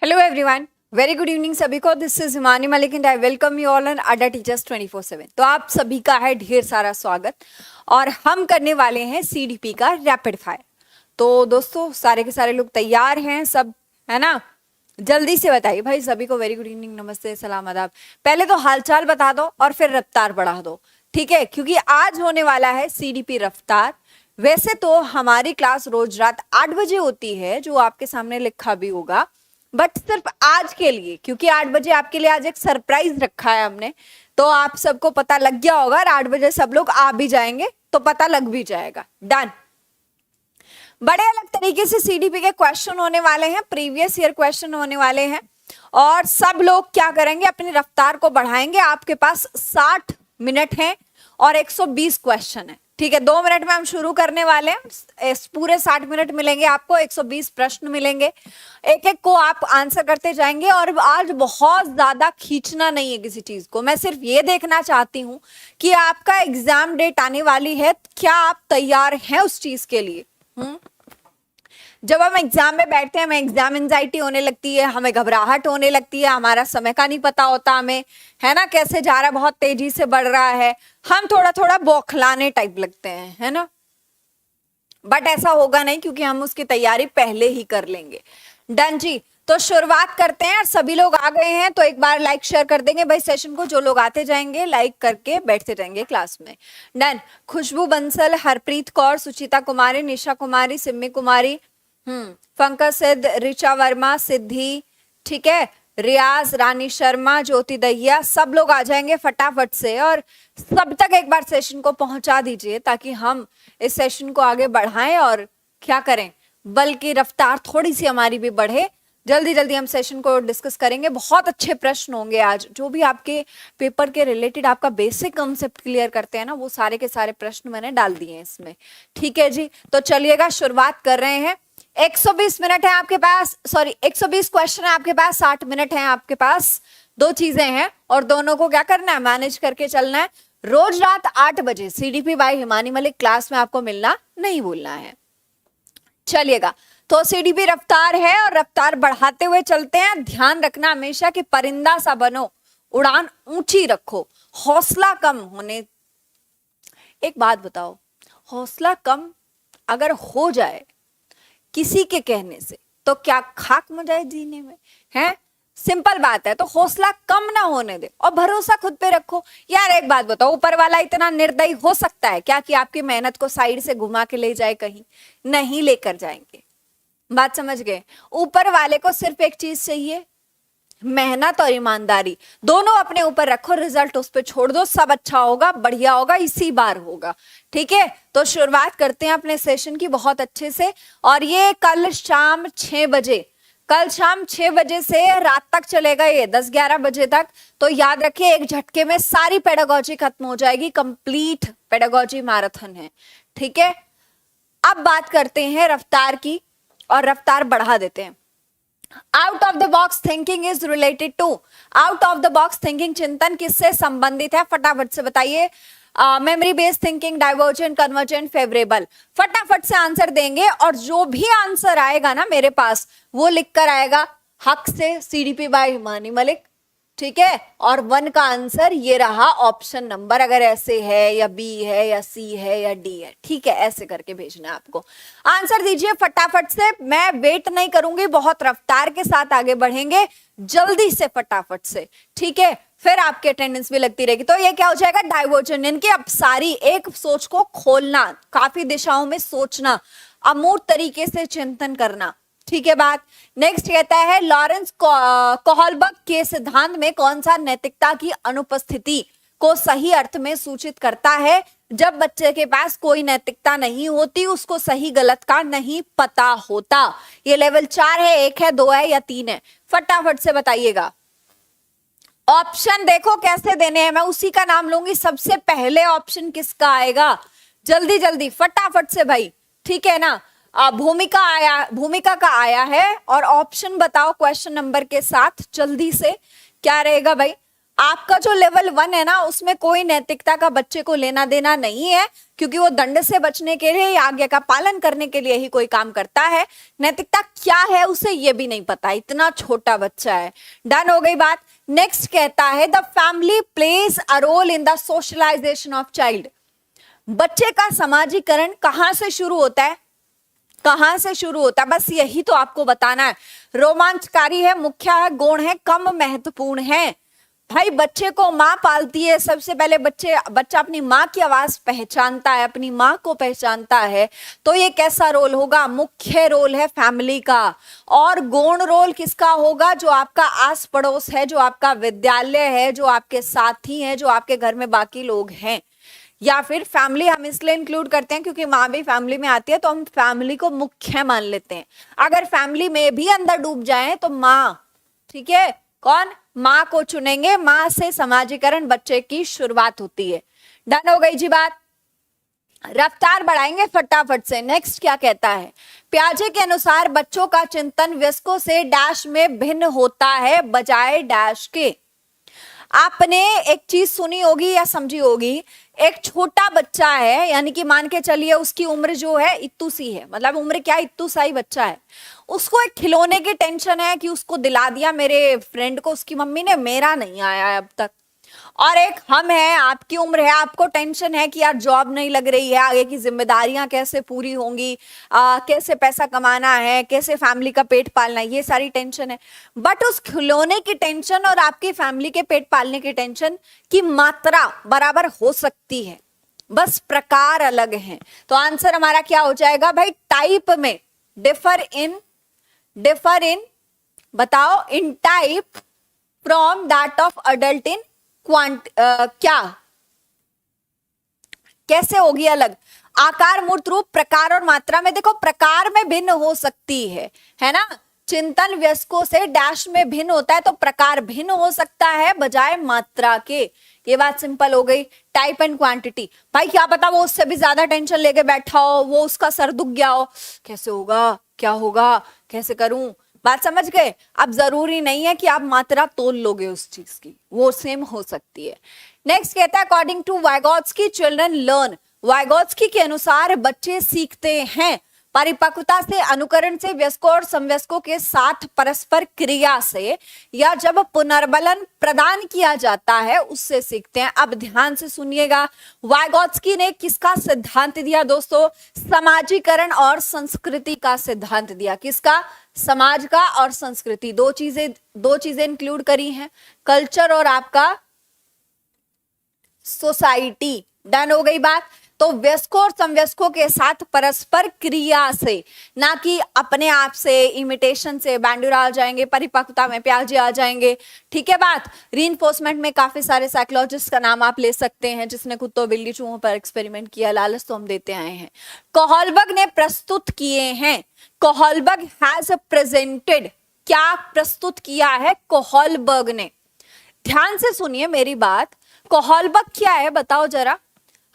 Hello everyone, very good evening सभी को। This is Himani Malik and I welcome you all on अड्डा teachers 24/7। तो आप सभी का है ढेर सारा स्वागत और हम करने वाले हैं सीडीपी का रैपिड फायर। तो दोस्तों सारे के सारे लोग तैयार हैं सब, है ना? जल्दी से बताइए भाई सभी को। वेरी गुड इवनिंग, नमस्ते, सलाम, आदाब। पहले तो हालचाल बता दो और फिर रफ्तार बढ़ा दो, ठीक है? क्योंकि आज होने वाला है सीडीपी रफ्तार। वैसे तो हमारी क्लास रोज रात 8 बजे होती है, जो आपके सामने लिखा भी होगा, बट सिर्फ आज के लिए, क्योंकि 8 बजे आपके लिए आज एक सरप्राइज रखा है हमने। तो आप सबको पता लग गया होगा, 8 बजे सब लोग आ भी जाएंगे तो पता लग भी जाएगा। डन। बड़े अलग तरीके से सीडीपी के क्वेश्चन होने वाले हैं, प्रीवियस ईयर क्वेश्चन होने वाले हैं और सब लोग क्या करेंगे, अपनी रफ्तार को बढ़ाएंगे। आपके पास 60 मिनट है और 120 क्वेश्चन है, ठीक है? 2 मिनट में हम शुरू करने वाले हैं। इस पूरे 60 मिनट मिलेंगे आपको, 120 प्रश्न मिलेंगे, एक एक को आप आंसर करते जाएंगे। और आज बहुत ज्यादा खींचना नहीं है किसी चीज को, मैं सिर्फ ये देखना चाहती हूँ कि आपका एग्जाम डेट आने वाली है, क्या आप तैयार हैं उस चीज के लिए? जब हम एग्जाम में बैठते हैं हमें एग्जाम एंजाइटी होने लगती है, हमें घबराहट होने लगती है, हमारा समय का नहीं पता होता हमें, है ना? कैसे जा रहा है, बहुत तेजी से बढ़ रहा है, हम थोड़ा थोड़ा बौखलाने टाइप लगते हैं, है ना? बट ऐसा होगा नहीं, क्योंकि हम उसकी तैयारी पहले ही कर लेंगे। डन जी। तो शुरुआत करते हैं। सभी लोग आ गए हैं तो एक बार लाइक शेयर कर देंगे भाई सेशन को। जो लोग आते जाएंगे लाइक करके बैठते जाएंगे क्लास में। डन। खुशबू बंसल, हरप्रीत कौर, सुचिता कुमारी, निशा कुमारी, सिम्मी कुमारी, पंकज सिद्ध, ऋचा वर्मा, सिद्धि, ठीक है, रियाज, रानी शर्मा, ज्योति दहिया, सब लोग आ जाएंगे फटाफट से और सब तक एक बार सेशन को पहुंचा दीजिए ताकि हम इस सेशन को आगे बढ़ाएं और क्या करें, बल्कि रफ्तार थोड़ी सी हमारी भी बढ़े। जल्दी जल्दी हम सेशन को डिस्कस करेंगे। बहुत अच्छे प्रश्न होंगे आज, जो भी आपके पेपर के रिलेटेड आपका बेसिक कंसेप्ट क्लियर करते हैं ना, वो सारे के सारे प्रश्न मैंने डाल दिए हैं इसमें, ठीक है जी? तो चलिएगा, शुरुआत कर रहे हैं। 120 मिनट है आपके पास, सॉरी 120 क्वेश्चन है आपके पास, 60 मिनट है आपके पास। दो चीजें हैं और दोनों को क्या करना है, मैनेज करके चलना है। रोज रात 8 बजे CDP by Himani Malik class में आपको मिलना नहीं भूलना है। चलिएगा, तो सीडीपी रफ्तार है और रफ्तार बढ़ाते हुए चलते हैं। ध्यान रखना हमेशा कि परिंदा सा बनो, उड़ान ऊंची रखो, हौसला कम होने। एक बात बताओ, हौसला कम अगर हो जाए किसी के कहने से तो क्या खाक मजाए जीने में, है? सिंपल बात है। तो हौसला कम ना होने दे और भरोसा खुद पे रखो। यार एक बात बताओ, ऊपर वाला इतना निर्दयी हो सकता है क्या कि आपकी मेहनत को साइड से घुमा के ले जाए? कहीं नहीं लेकर जाएंगे। बात समझ गए? ऊपर वाले को सिर्फ एक चीज चाहिए, मेहनत और ईमानदारी दोनों अपने ऊपर रखो, रिजल्ट उस पर छोड़ दो, सब अच्छा होगा, बढ़िया होगा, इसी बार होगा, ठीक है? तो शुरुआत करते हैं अपने सेशन की बहुत अच्छे से। और ये कल शाम 6 बजे, कल शाम 6 बजे से रात तक चलेगा, ये 10-11 बजे तक। तो याद रखिए, एक झटके में सारी पेडागोजी खत्म हो जाएगी, कंप्लीट पेडागोजी मैराथन है, ठीक है? अब बात करते हैं रफ्तार की और रफ्तार बढ़ा देते हैं। Out of the box thinking is related to, out of the box thinking चिंतन किससे संबंधित है? फटाफट से बताइए। Memory based thinking, divergent, convergent, favourable. फटाफट से आंसर देंगे और जो भी आंसर आएगा ना मेरे पास, वो लिख कर आएगा हक से सीडीपी बाय हिमानी मलिक, ठीक है? और 1 का आंसर ये रहा ऑप्शन नंबर, अगर ऐसे है या बी है या सी है या डी है, ठीक है? ऐसे करके भेजना है आपको। आंसर दीजिए फटाफट से, मैं वेट नहीं करूंगी, बहुत रफ्तार के साथ आगे बढ़ेंगे, जल्दी से फटाफट से, ठीक है? फिर आपकी अटेंडेंस भी लगती रहेगी। तो ये क्या हो जाएगा, डाइवर्जन, यानी कि अब सारी एक सोच को खोलना, काफी दिशाओं में सोचना, अमूर्त तरीके से चिंतन करना, ठीक है बात? नेक्स्ट कहता है लॉरेंस कोहलबर्ग के सिद्धांत में कौन सा नैतिकता की अनुपस्थिति को सही अर्थ में सूचित करता है? जब बच्चे के पास कोई नैतिकता नहीं होती, उसको सही गलत का नहीं पता होता। ये लेवल 4 है, 1 है, 2 है या 3 है? फटाफट से बताइएगा। ऑप्शन देखो कैसे देने हैं, मैं उसी का नाम लूंगी। सबसे पहले ऑप्शन किसका आएगा? जल्दी जल्दी फटाफट से भाई, ठीक है ना? भूमिका आया, भूमिका का आया है और ऑप्शन बताओ क्वेश्चन नंबर के साथ जल्दी से। क्या रहेगा भाई? आपका जो लेवल 1 है ना, उसमें कोई नैतिकता का बच्चे को लेना देना नहीं है, क्योंकि वो दंड से बचने के लिए या आज्ञा का पालन करने के लिए ही कोई काम करता है। नैतिकता क्या है उसे ये भी नहीं पता, इतना छोटा बच्चा है। डन हो गई बात। नेक्स्ट कहता है the family plays a role in the socialisation of child. बच्चे का समाजीकरण कहां से शुरू होता है, कहां से शुरू होता है, बस यही तो आपको बताना है। रोमांचकारी है, मुख्य है, गौण है, कम महत्वपूर्ण है। भाई बच्चे को माँ पालती है, सबसे पहले बच्चा अपनी माँ की आवाज पहचानता है, अपनी माँ को पहचानता है, तो ये कैसा रोल होगा, मुख्य रोल है फैमिली का। और गौण रोल किसका होगा, जो आपका आस पड़ोस है, जो आपका विद्यालय है, जो आपके साथी हैं, जो आपके घर में बाकी लोग हैं। या फिर फैमिली हम इसलिए इंक्लूड करते हैं क्योंकि माँ भी फैमिली में आती है, तो हम फैमिली को मुख्य मान लेते हैं। अगर फैमिली में भी अंदर डूब जाए तो माँ, ठीक है, कौन, माँ को चुनेंगे। माँ से समाजीकरण बच्चे की शुरुआत होती है। डन हो गई जी बात। रफ्तार बढ़ाएंगे फटाफट से। नेक्स्ट क्या कहता है, पियाजे के अनुसार बच्चों का चिंतन वयस्कों से डैश में भिन्न होता है बजाय डैश के। आपने एक चीज सुनी होगी या समझी होगी, एक छोटा बच्चा है, यानी कि मान के चलिए उसकी उम्र जो है इत्तू सी है, मतलब उम्र क्या, इत्तू सा ही बच्चा है। उसको एक खिलौने की टेंशन है कि उसको दिला दिया मेरे फ्रेंड को उसकी मम्मी ने, मेरा नहीं आया है अब तक। और एक हम है, आपकी उम्र है, आपको टेंशन है कि यार जॉब नहीं लग रही है, आगे की जिम्मेदारियां कैसे पूरी होंगी, कैसे पैसा कमाना है, कैसे फैमिली का पेट पालना है, ये सारी टेंशन है। बट उस खिलौने की टेंशन और आपकी फैमिली के पेट पालने की टेंशन की मात्रा बराबर हो सकती है, बस प्रकार अलग हैं। तो आंसर हमारा क्या हो जाएगा भाई, टाइप में डिफर इन बताओ, in type from that of adult in क्या, कैसे होगी अलग, आकार, मूर्त, रूप, प्रकार और मात्रा में। देखो प्रकार में भिन्न हो सकती है ना, चिंतन वयस्कों से डैश में भिन्न होता है, तो प्रकार भिन्न हो सकता है बजाय मात्रा के। ये बात सिंपल हो गई। टाइप एंड क्वांटिटी, भाई क्या पता वो उससे भी ज्यादा टेंशन लेके बैठा हो, वो उसका सर दुख गया हो, कैसे होगा, क्या होगा, कैसे करूं, बात समझ गए। अब जरूरी नहीं है कि आप मात्रा तोल लोगे उस चीज की, वो सेम हो सकती है। नेक्स्ट कहता है according to Vygotsky children learn. Vygotsky के अनुसार बच्चे सीखते हैं परिपक्वता से, अनुकरण से, वयस्कों और समवयस्कों के साथ परस्पर क्रिया से, या जब पुनर्बलन प्रदान किया जाता है उससे सीखते हैं। अब ध्यान से सुनिएगा, वाइगोत्स्की ने किसका सिद्धांत दिया दोस्तों, समाजीकरण और संस्कृति का सिद्धांत दिया। किसका, समाज का और संस्कृति, दो चीजें इंक्लूड करी हैं, कल्चर और आपका सोसाइटी। डन हो गई बात। तो वयस्कों और समवयस्कों के साथ परस्पर क्रिया से, ना कि अपने आप से, इमिटेशन से। बैंडुरा आ जाएंगे, परिपक्वता में पियाजे आ जाएंगे, ठीक है बात। रीइंफोर्समेंट में काफी सारे साइकोलॉजिस्ट का नाम आप ले सकते हैं, जिसने कुत्तों बिल्ली चूहों पर एक्सपेरिमेंट किया, लालच तो हम देते आए हैं। कोहलबर्ग ने प्रस्तुत किए हैं, कोहलबर्ग हैज प्रेजेंटेड, क्या प्रस्तुत किया है कोहलबर्ग ने। ध्यान से सुनिए मेरी बात, कोहलबर्ग क्या है बताओ जरा,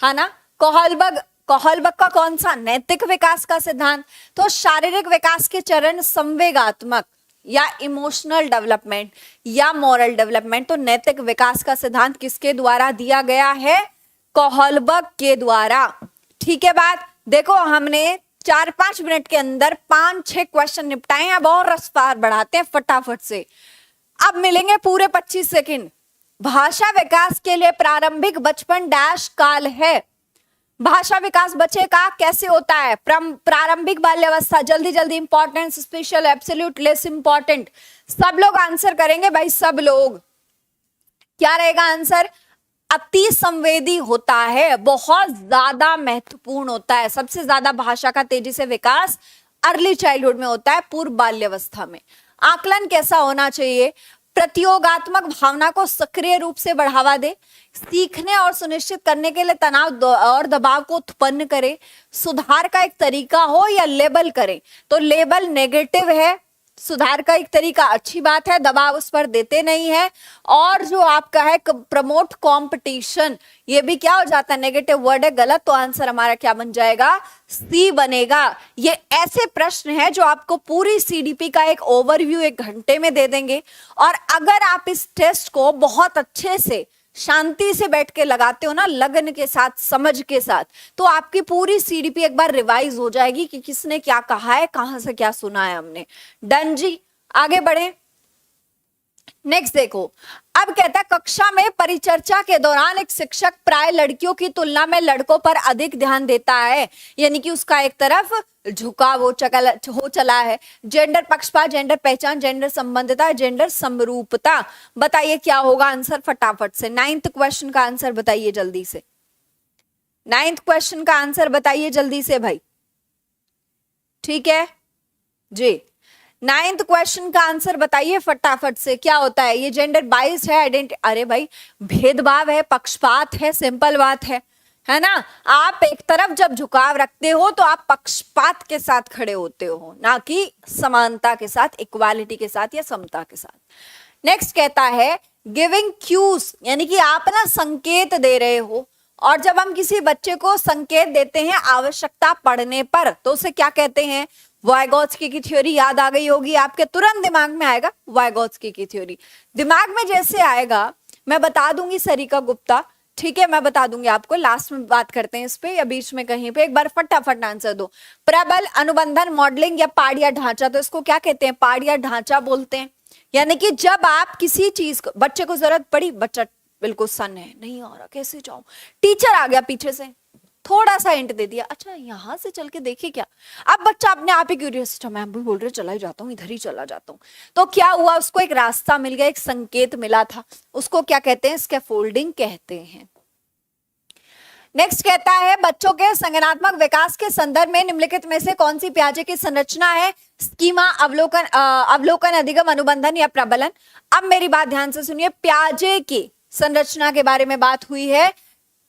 है ना। कोहलबर्ग का कौन सा, नैतिक विकास का सिद्धांत। तो शारीरिक विकास के चरण संवेगात्मक या इमोशनल डेवलपमेंट या मॉरल डेवलपमेंट, तो नैतिक विकास का सिद्धांत किसके द्वारा दिया गया है, कोहलबर्ग के द्वारा, ठीक है बात। देखो हमने 4-5 मिनट के अंदर 5-6 क्वेश्चन निपटाए हैं, अब और रफ्तार बढ़ाते हैं फटाफट से। अब मिलेंगे पूरे 25 सेकंड। भाषा विकास के लिए प्रारंभिक बचपन डैश काल है। भाषा विकास बच्चे का कैसे होता है, प्रारंभिक बाल्यावस्था, जल्दी जल्दी, important, special, absolute, less important. सब लोग आंसर करेंगे भाई, सब लोग। क्या रहेगा आंसर, अति संवेदी होता है, बहुत ज्यादा महत्वपूर्ण होता है। सबसे ज्यादा भाषा का तेजी से विकास अर्ली चाइल्डहुड में होता है, पूर्व बाल्यावस्था में। आकलन कैसा होना चाहिए, प्रतियोगात्मक भावना को सक्रिय रूप से बढ़ावा दे, सीखने और सुनिश्चित करने के लिए तनाव और दबाव को उत्पन्न करे, सुधार का एक तरीका हो या लेबल करे। तो लेबल नेगेटिव है, सुधार का एक तरीका, अच्छी बात है, दबाव उस पर देते नहीं है। और जो आपका है प्रमोट कंपटीशन, ये भी क्या हो जाता है, नेगेटिव वर्ड है, गलत। तो आंसर हमारा क्या बन जाएगा, सी बनेगा। ये ऐसे प्रश्न है जो आपको पूरी सीडीपी का एक ओवरव्यू 1 घंटे में दे देंगे। और अगर आप इस टेस्ट को बहुत अच्छे से शांति से बैठ के लगाते हो ना, लगन के साथ, समझ के साथ, तो आपकी पूरी सीडीपी एक बार रिवाइज हो जाएगी कि किसने क्या कहा है, कहां से क्या सुना है हमने। डन जी, आगे बढ़े। नेक्स्ट देखो, अब कहता है कक्षा में परिचर्चा के दौरान एक शिक्षक प्राय लड़कियों की तुलना में लड़कों पर अधिक ध्यान देता है, यानी कि उसका एक तरफ झुकाव हो चला है। जेंडर पक्षपात, जेंडर पहचान, जेंडर संबंधिता, जेंडर समरूपता। बताइए क्या होगा आंसर फटाफट से। 9th क्वेश्चन का आंसर बताइए जल्दी से। 9th क्वेश्चन का आंसर बताइए जल्दी से भाई। ठीक है जी, 9th क्वेश्चन का आंसर बताइए फटाफट से, क्या होता है ये। जेंडर बाइस्ड है, आइडेंटिटी, अरे भाई भेदभाव है, पक्षपात है, सिंपल बात है ना। आप एक तरफ जब झुकाव रखते हो तो आप पक्षपात के साथ खड़े होते हो, ना कि समानता के साथ, इक्वालिटी के साथ या समता के साथ। नेक्स्ट कहता है गिविंग क्यूज, यानी कि आप ना संकेत दे रहे हो, और जब हम किसी बच्चे को संकेत देते हैं आवश्यकता पड़ने पर, तो उसे क्या कहते हैं, वाइगोत्स्की की थ्योरी। याद आ गई होगी आपके, तुरंत दिमाग में आएगा वाइगोत्स्की की थ्योरी। दिमाग में जैसे आएगा मैं बता दूंगी सरिका गुप्ता, ठीक है, मैं बता दूंगी आपको, लास्ट में बात करते हैं इस पे या बीच में कहीं पे। एक बार फटाफट आंसर दो। प्रबल, अनुबंधन, मॉडलिंग या पाड़ या ढांचा, तो इसको क्या कहते हैं, पाड़ या ढांचा बोलते हैं। यानी कि जब आप किसी चीज को, बच्चे को जरूरत पड़ी, बच्चा बिल्कुल सन है, नहीं आ रहा, कैसे जाऊं, टीचर आ गया पीछे से, थोड़ा सा हिंट दे दिया, अच्छा यहां से चल के देखिए क्या। अब बच्चा अपने आप ही क्यूरियस, मैम भी बोल रहे चला ही जाता हूँ, इधर ही चला जाता हूँ। तो क्या हुआ, उसको एक रास्ता मिल गया, एक संकेत मिला था, उसको क्या कहते हैं, स्कैफोल्डिंग कहते हैं। नेक्स्ट कहता है बच्चों के संज्ञानात्मक विकास के संदर्भ में निम्नलिखित में से कौन सी पियाजे की संरचना है, स्कीमा, अवलोकन, अवलोकन, अधिगम, अनुबंधन या प्रबलन। अब मेरी बात ध्यान से सुनिए, पियाजे की संरचना के बारे में बात हुई है,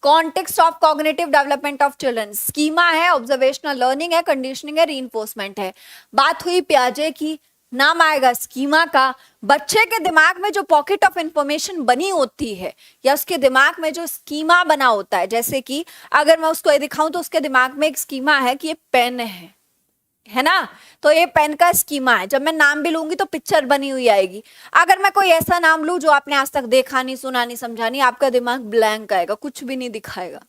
context of cognitive development of children. Schema है, ऑब्जर्वेशनल लर्निंग है, कंडीशनिंग है, रीइंफोर्समेंट है। बात हुई पियाजे की, नाम आएगा स्कीमा का। बच्चे के दिमाग में जो पॉकेट ऑफ इंफॉर्मेशन बनी होती है, या उसके दिमाग में जो स्कीमा बना होता है, जैसे कि अगर मैं उसको ये दिखाऊं तो उसके दिमाग में एक स्कीमा है कि ये पेन है ना, तो ये पेन का स्कीमा है। जब मैं नाम भी लूंगी तो पिक्चर बनी हुई आएगी। अगर मैं कोई ऐसा नाम लूं जो आपने आज तक देखा नहीं, सुना नहीं, समझा नहीं, आपका दिमाग ब्लैंक आएगा, कुछ भी नहीं दिखाएगा।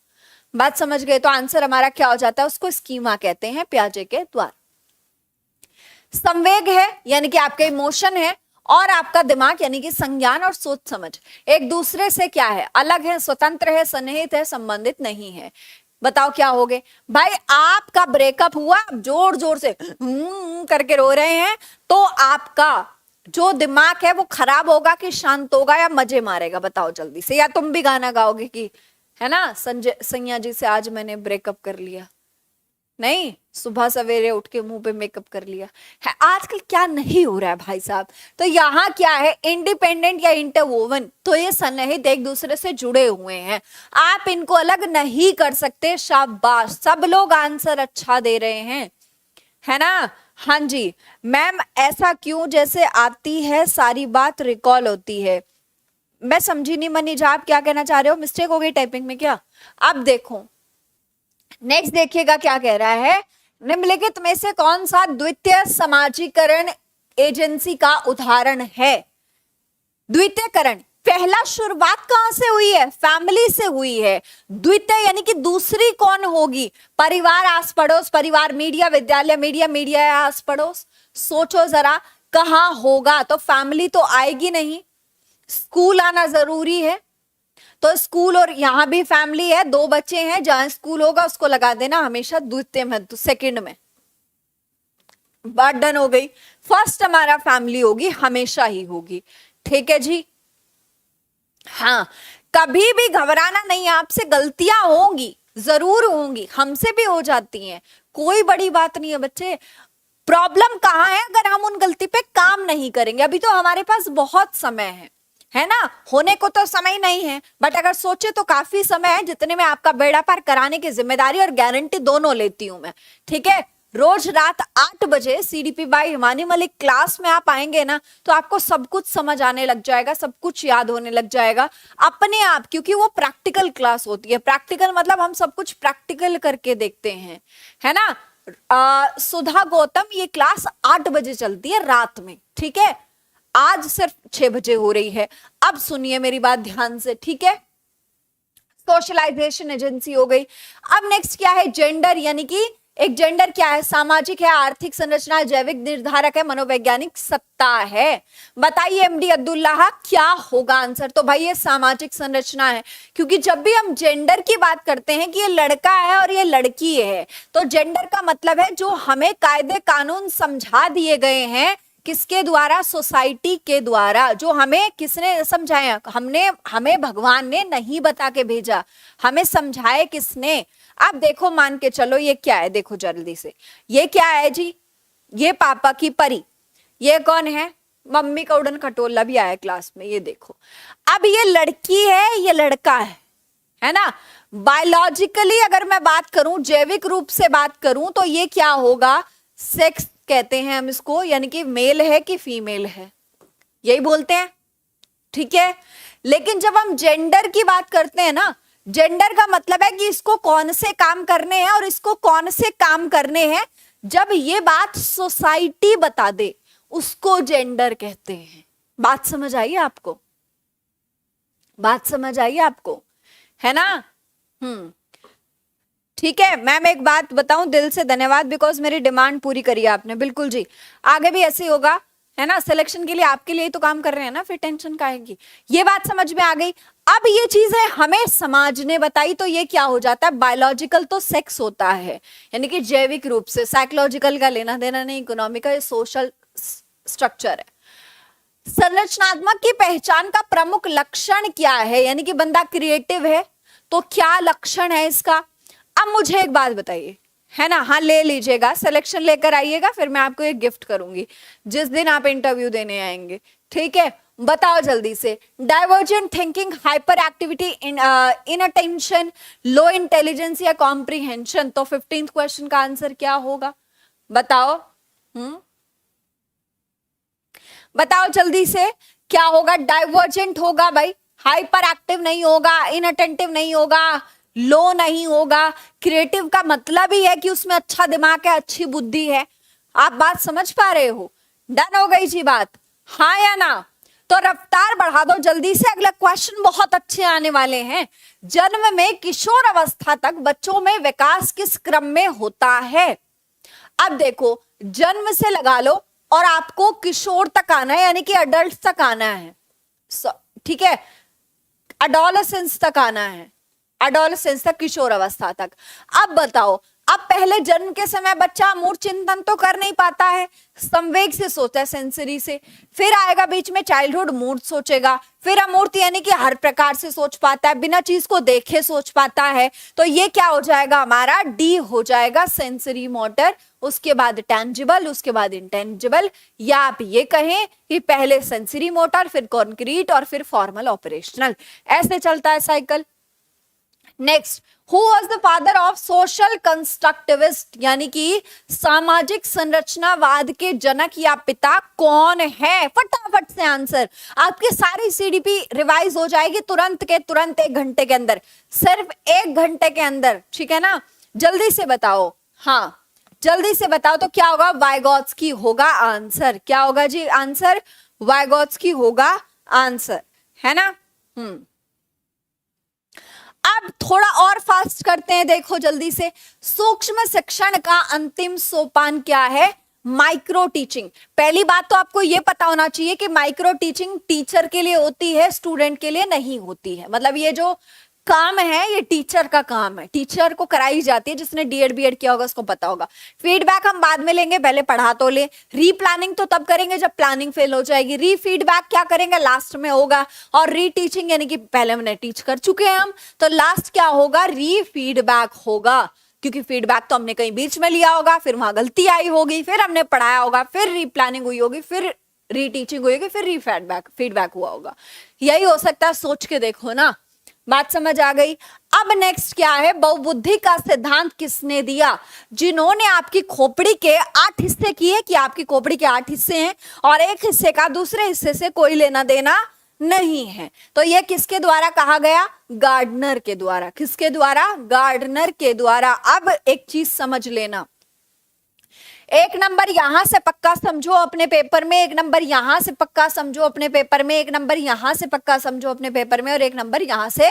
बात समझ गए, तो आंसर हमारा क्या हो जाता है, उसको स्कीमा कहते हैं पियाजे के द्वारा। संवेग है, यानी कि आपके इमोशन है, और आपका दिमाग यानी कि संज्ञान और सोच समझ एक दूसरे से क्या है, अलग है, स्वतंत्र है, सन्निहित है, संबंधित नहीं है। बताओ क्या हो गए भाई, आपका ब्रेकअप हुआ, जोर जोर से करके रो रहे हैं, तो आपका जो दिमाग है वो खराब होगा कि शांत होगा या मजे मारेगा, बताओ जल्दी से। या तुम भी गाना गाओगे कि है ना, संजय सैया जी से आज मैंने ब्रेकअप कर लिया, नहीं, सुबह सवेरे उठ के मुंह पे मेकअप कर लिया है। आजकल क्या नहीं हो रहा है भाई साहब। तो यहाँ क्या है, इंडिपेंडेंट या इंटरवोवन, तो ये सन्निहित एक दूसरे से जुड़े हुए हैं, आप इनको अलग नहीं कर सकते। शाबाश, सब लोग आंसर अच्छा दे रहे हैं, है ना। हाँ जी मैम, ऐसा क्यों, जैसे आती है सारी बात रिकॉल होती है। मैं समझी नहीं मनीष, आप क्या कहना चाह रहे हो, मिस्टेक हो गई टाइपिंग में क्या। अब देखो नेक्स्ट देखिएगा क्या कह रहा है, निम्नलिखित में से कौन सा द्वितीय समाजीकरण एजेंसी का उदाहरण है। द्वितीयकरण, पहला शुरुआत कहां से हुई है, फैमिली से हुई है। द्वितीय यानी कि दूसरी कौन होगी, परिवार, आस पड़ोस, परिवार, मीडिया, विद्यालय, मीडिया, मीडिया, आस पड़ोस। सोचो जरा कहां होगा, तो फैमिली तो आएगी नहीं, स्कूल आना जरूरी है, तो स्कूल, और यहां भी फैमिली है, 2 बच्चे हैं, जहां स्कूल होगा उसको लगा देना हमेशा द्वितीय में, तो सेकंड में। बात डन हो गई। फर्स्ट हमारा फैमिली होगी, हमेशा ही होगी, ठीक है जी। हाँ, कभी भी घबराना नहीं, आपसे गलतियां होंगी, जरूर होंगी, हमसे भी हो जाती हैं, कोई बड़ी बात नहीं है बच्चे। प्रॉब्लम कहां है, अगर हम उन गलती पे काम नहीं करेंगे। अभी तो हमारे पास बहुत समय है ना, होने को तो समय नहीं है, बट अगर सोचे तो काफी समय है, जितने में आपका बेड़ा पार कराने की जिम्मेदारी और गारंटी दोनों लेती हूं मैं, ठीक है। रोज रात 8 बजे CDP by Himani Malik class में आप आएंगे ना, तो आपको सब कुछ समझ आने लग जाएगा, सब कुछ याद होने लग जाएगा अपने आप, क्योंकि वो प्रैक्टिकल क्लास होती है। प्रैक्टिकल मतलब हम सब कुछ प्रैक्टिकल करके देखते हैं, है ना। सुधा गौतम, ये क्लास 8 बजे चलती है रात में, ठीक है। आज सिर्फ 6 बजे हो रही है। अब सुनिए मेरी बात ध्यान से, ठीक है। सोशलाइजेशन एजेंसी हो गई। अब नेक्स्ट क्या है, जेंडर, यानी कि एक जेंडर क्या है, सामाजिक है, आर्थिक संरचना है, जैविक निर्धारक है, मनोवैज्ञानिक सत्ता है। बताइए एमडी अब्दुल्लाह क्या होगा आंसर। तो भाई ये सामाजिक संरचना है, क्योंकि जब भी हम जेंडर की बात करते हैं कि ये लड़का है और ये लड़की है, तो जेंडर का मतलब है जो हमें कायदे कानून समझा दिए गए हैं, किसके द्वारा, सोसाइटी के द्वारा, जो हमें किसने समझाया, हमें भगवान ने नहीं बता के भेजा, हमें समझाए किसने। अब देखो मान के चलो ये क्या है, देखो जल्दी से, ये क्या है जी, ये पापा की परी, ये कौन है, मम्मी का उड़न खटोला भी आया क्लास में, ये देखो। अब ये लड़की है, ये लड़का है ना। बायोलॉजिकली अगर मैं बात करूं, जैविक रूप से बात करूं, तो ये क्या होगा, सेक्स कहते हैं हम इसको, यानी कि मेल है कि फीमेल है, यही बोलते हैं, ठीक है। लेकिन जब हम जेंडर की बात करते हैं ना, जेंडर का मतलब है कि इसको कौन से काम करने हैं और इसको कौन से काम करने हैं, जब ये बात सोसाइटी बता दे उसको जेंडर कहते हैं। बात समझ आई आपको, बात समझ आई आपको, है ना। ठीक है। मैम एक बात बताऊं, दिल से धन्यवाद, बिकॉज मेरी डिमांड पूरी करी आपने। बिल्कुल जी, आगे भी ऐसे ही होगा, है ना। सिलेक्शन के लिए आपके लिए तो काम कर रहे हैं ना, फिर टेंशन काहे की। ये बात समझ में आ गई। अब ये चीज है हमें समाज ने बताई, तो ये क्या हो जाता है, बायोलॉजिकल तो सेक्स होता है, यानी कि जैविक रूप से, साइकोलॉजिकल का लेना देना नहीं, इकोनॉमिकल सोशल स्ट्रक्चर है। संरचनात्मक की पहचान का प्रमुख लक्षण क्या है, यानी कि बंदा क्रिएटिव है तो क्या लक्षण है इसका। अब मुझे एक बात बताइए, है ना, हाँ ले लीजिएगा, सिलेक्शन लेकर आइएगा, फिर मैं आपको एक गिफ्ट करूंगी जिस दिन आप इंटरव्यू देने आएंगे, ठीक है। बताओ जल्दी से, डाइवर्जेंट थिंकिंग, हाइपर एक्टिविटी, इनअटेंशन, लो इंटेलिजेंस या कॉम्प्रिहेंशन। तो 15th क्वेश्चन का आंसर क्या होगा, बताओ। बताओ जल्दी से क्या होगा। डाइवर्जेंट होगा भाई, हाइपर एक्टिव नहीं होगा, इनअटेंटिव नहीं होगा, लो नहीं होगा। क्रिएटिव का मतलब ही है कि उसमें अच्छा दिमाग है, अच्छी बुद्धि है। आप बात समझ पा रहे हो, डन हो गई जी बात, हाँ या ना। तो रफ्तार बढ़ा दो जल्दी से, अगला क्वेश्चन बहुत अच्छे आने वाले हैं। जन्म में किशोर अवस्था तक बच्चों में विकास किस क्रम में होता है। अब देखो, जन्म से लगा लो और आपको किशोर तक आना है, यानी कि अडल्ट तक आना है, ठीक है, एडोलेसेंस तक आना है, एडोलेसेंस तक, किशोर अवस्था तक। अब बताओ, अब पहले जन्म के समय बच्चा अमूर्त चिंतन तो कर नहीं पाता है, संवेग से सोचता है, सेंसरी से, फिर आएगा बीच में चाइल्डहुड, मूर्त सोचेगा, फिर अमूर्त यानी कि हर प्रकार से सोच पाता है, बिना चीज को देखे सोच पाता है। तो ये क्या हो जाएगा हमारा, डी हो जाएगा, सेंसरी मोटर, उसके बाद टेंजिबल, उसके बाद इंटेंजिबल, या आप ये कहें कि पहले सेंसरी मोटर, फिर कॉन्क्रीट और फिर फॉर्मल ऑपरेशनल, ऐसे चलता है cycle. Next, who was the father of social constructivist, यानी कि सामाजिक संरचनावाद के जनक या पिता कौन है। फटाफट से आंसर, आपकी सारी सीडीपी रिवाइज हो जाएगी तुरंत के तुरंत, 1 घंटे के अंदर, सिर्फ 1 घंटे के अंदर, ठीक है ना। जल्दी से बताओ, हाँ जल्दी से बताओ, तो क्या होगा, वाइगोत्स्की होगा आंसर। क्या होगा जी आंसर, वाइगोत्स्की होगा आंसर, है ना। अब थोड़ा और फास्ट करते हैं, देखो जल्दी से, सूक्ष्म शिक्षण का अंतिम सोपान क्या है, माइक्रो टीचिंग। पहली बात तो आपको यह पता होना चाहिए कि माइक्रो टीचिंग टीचर के लिए होती है, स्टूडेंट के लिए नहीं होती है। मतलब ये जो काम है ये टीचर का काम है, टीचर को कराई जाती है, जिसने डीएड बीएड किया होगा उसको पता होगा। फीडबैक हम बाद में लेंगे, पहले पढ़ा तो ले। रीप्लानिंग तो तब करेंगे जब प्लानिंग फेल हो जाएगी। री फीडबैक क्या करेंगे, लास्ट में होगा। और री टीचिंग यानी कि पहले हमने टीच कर चुके हैं हम, तो लास्ट क्या होगा, री फीडबैक होगा, क्योंकि फीडबैक तो हमने कहीं बीच में लिया होगा, फिर वहां गलती आई होगी, फिर हमने पढ़ाया होगा, फिर रीप्लानिंग हुई होगी, फिर री टीचिंग हुई होगी, फिर री फीडबैक हुआ होगा। यही हो सकता है, सोच के देखो ना। बात समझ आ गई। अब नेक्स्ट क्या है, बहुबुद्धि का सिद्धांत किसने दिया? जिन्होंने आपकी खोपड़ी के 8 हिस्से किए, कि आपकी खोपड़ी के 8 हिस्से हैं और एक हिस्से का दूसरे हिस्से से कोई लेना देना नहीं है। तो यह किसके द्वारा कहा गया? गार्डनर के द्वारा। किसके द्वारा? गार्डनर के द्वारा। अब एक चीज समझ लेना, एक नंबर यहां से पक्का समझो अपने पेपर में, एक नंबर यहां से पक्का समझो अपने पेपर में, एक नंबर यहां से पक्का समझो अपने पेपर में, और एक नंबर यहां से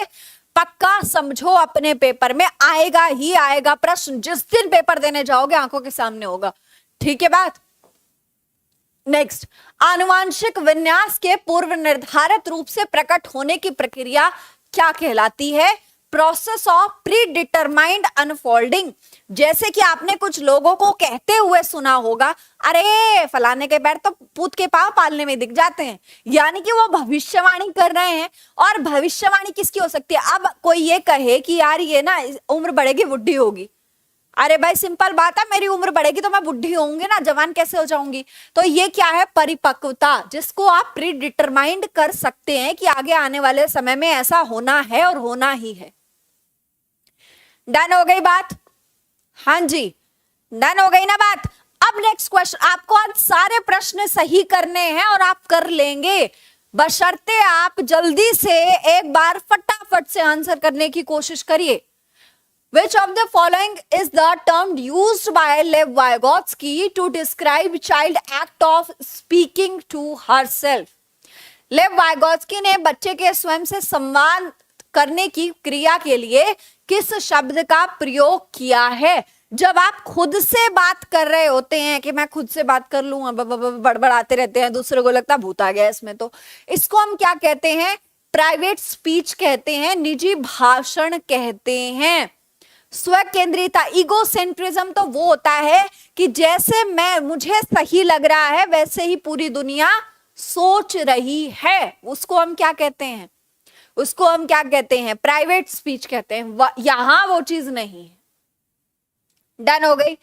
पक्का समझो अपने पेपर में। आएगा ही आएगा प्रश्न, जिस दिन पेपर देने जाओगे आंखों के सामने होगा। ठीक है बात। नेक्स्ट, आनुवांशिक विन्यास के पूर्व निर्धारित रूप से प्रकट होने की प्रक्रिया क्या कहलाती है? Process of pre determined unfolding. जैसे कि आपने कुछ लोगों को कहते हुए सुना होगा, अरे फलाने के पैर तो पूत के पांव पालने में दिख जाते हैं, यानी कि वो भविष्यवाणी कर रहे हैं। और भविष्यवाणी किसकी हो सकती है? अब कोई ये कहे कि यार ये ना उम्र बढ़ेगी बुढ़ी होगी, अरे भाई सिंपल बात है, मेरी उम्र बढ़ेगी तो मैं बुढ़ी होंगी ना, जवान कैसे हो जाऊंगी? तो ये क्या है? परिपक्वता, जिसको आप प्री डिटरमाइंड कर सकते हैं कि आगे आने वाले समय में ऐसा होना है और होना ही है। डन हो गई बात? हाँ जी, डन हो गई ना बात। अब नेक्स्ट क्वेश्चन, आपको आज सारे प्रश्न सही करने हैं और आप कर लेंगे, बशर्ते आप जल्दी से एक बार फटाफट से आंसर करने की कोशिश करिए। Which of the following is the term used by Lev Vygotsky to describe child act of speaking to herself? लेव वाइगोत्स्की ने बच्चे के स्वयं से संवाद करने की क्रिया के लिए किस शब्द का प्रयोग किया है? जब आप खुद से बात कर रहे होते हैं, कि मैं खुद से बात कर लूं, बड़बड़ाते रहते हैं, दूसरे को लगता भूत आ गया इसमें, तो इसको हम क्या कहते हैं? प्राइवेट स्पीच कहते हैं, निजी भाषण कहते हैं। स्व केंद्रिता, ईगोसेंट्रिज्म तो वो होता है कि जैसे मुझे सही लग रहा है वैसे ही पूरी दुनिया सोच रही है, उसको हम क्या कहते हैं? उसको हम क्या कहते हैं? प्राइवेट स्पीच कहते हैं। यहां वो चीज नहीं है। डन हो गई।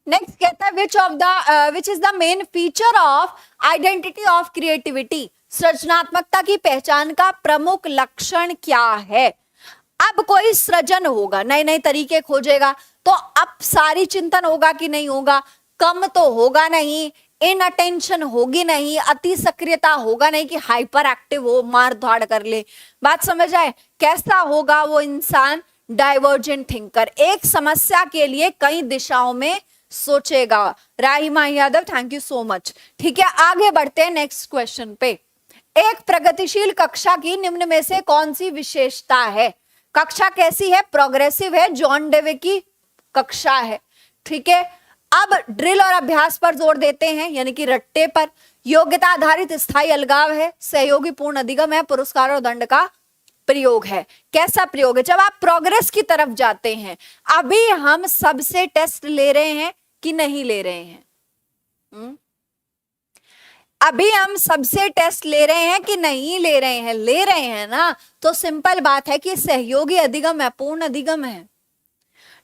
नेक्स्ट कहता है which is the main feature of identity of creativity? सृजनात्मकता की पहचान का प्रमुख लक्षण क्या है? अब कोई सृजन होगा, नए नए तरीके खोजेगा, तो अब सारी चिंतन होगा कि नहीं होगा? कम तो होगा नहीं, इनअटेंशन होगी नहीं, अति सक्रियता होगा नहीं कि हाइपर एक्टिव हो, मार धाड़ कर ले। बात समझ आए? कैसा होगा वो इंसान? डाइवर्जेंट थिंकर, एक समस्या के लिए कई दिशाओं में सोचेगा। Rahima Yadav, thank you so much. ठीक है, आगे बढ़ते हैं नेक्स्ट क्वेश्चन पे। एक प्रगतिशील कक्षा की निम्न में से कौन सी विशेषता है? कक्षा कैसी है? प्रोग्रेसिव है, जॉन डेवे की कक्षा है। ठीक है, अब ड्रिल और अभ्यास पर जोर देते हैं, यानी कि रट्टे पर। योग्यता आधारित स्थायी अलगाव है, सहयोगी पूर्ण अधिगम है, पुरस्कार और दंड का प्रयोग है। कैसा प्रयोग है? जब आप प्रोग्रेस की तरफ जाते हैं। अभी हम सबसे टेस्ट ले रहे हैं कि नहीं ले रहे हैं? अभी हम सबसे टेस्ट ले रहे हैं कि नहीं ले रहे हैं? ले रहे हैं ना, तो सिंपल बात है कि सहयोगी अधिगम है, पूर्ण अधिगम है।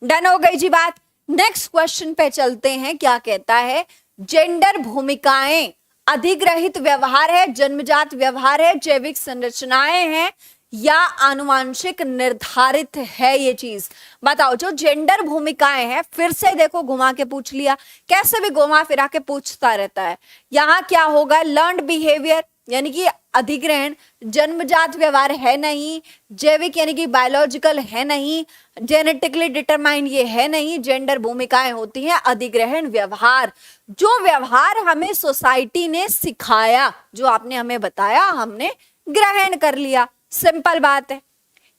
डन हो गई जी बात। नेक्स्ट क्वेश्चन पे चलते हैं, क्या कहता है? जेंडर भूमिकाएं अधिग्रहित व्यवहार है, जन्मजात व्यवहार है, जैविक संरचनाएं हैं या आनुवांशिक निर्धारित है? ये चीज बताओ। जो जेंडर भूमिकाएं हैं, फिर से देखो घुमा के पूछ लिया, कैसे भी घुमा फिरा के पूछता रहता है। यहां क्या होगा? लर्नड बिहेवियर यानी कि अधिग्रहण, जन्मजात व्यवहार है नहीं, जैविक यानी कि बायोलॉजिकल है नहीं, जेनेटिकली डिटरमाइंड ये है नहीं। जेंडर भूमिकाएं होती हैं अधिग्रहण व्यवहार, जो व्यवहार हमें सोसाइटी ने सिखाया, जो आपने हमें बताया, हमने ग्रहण कर लिया। सिंपल बात है।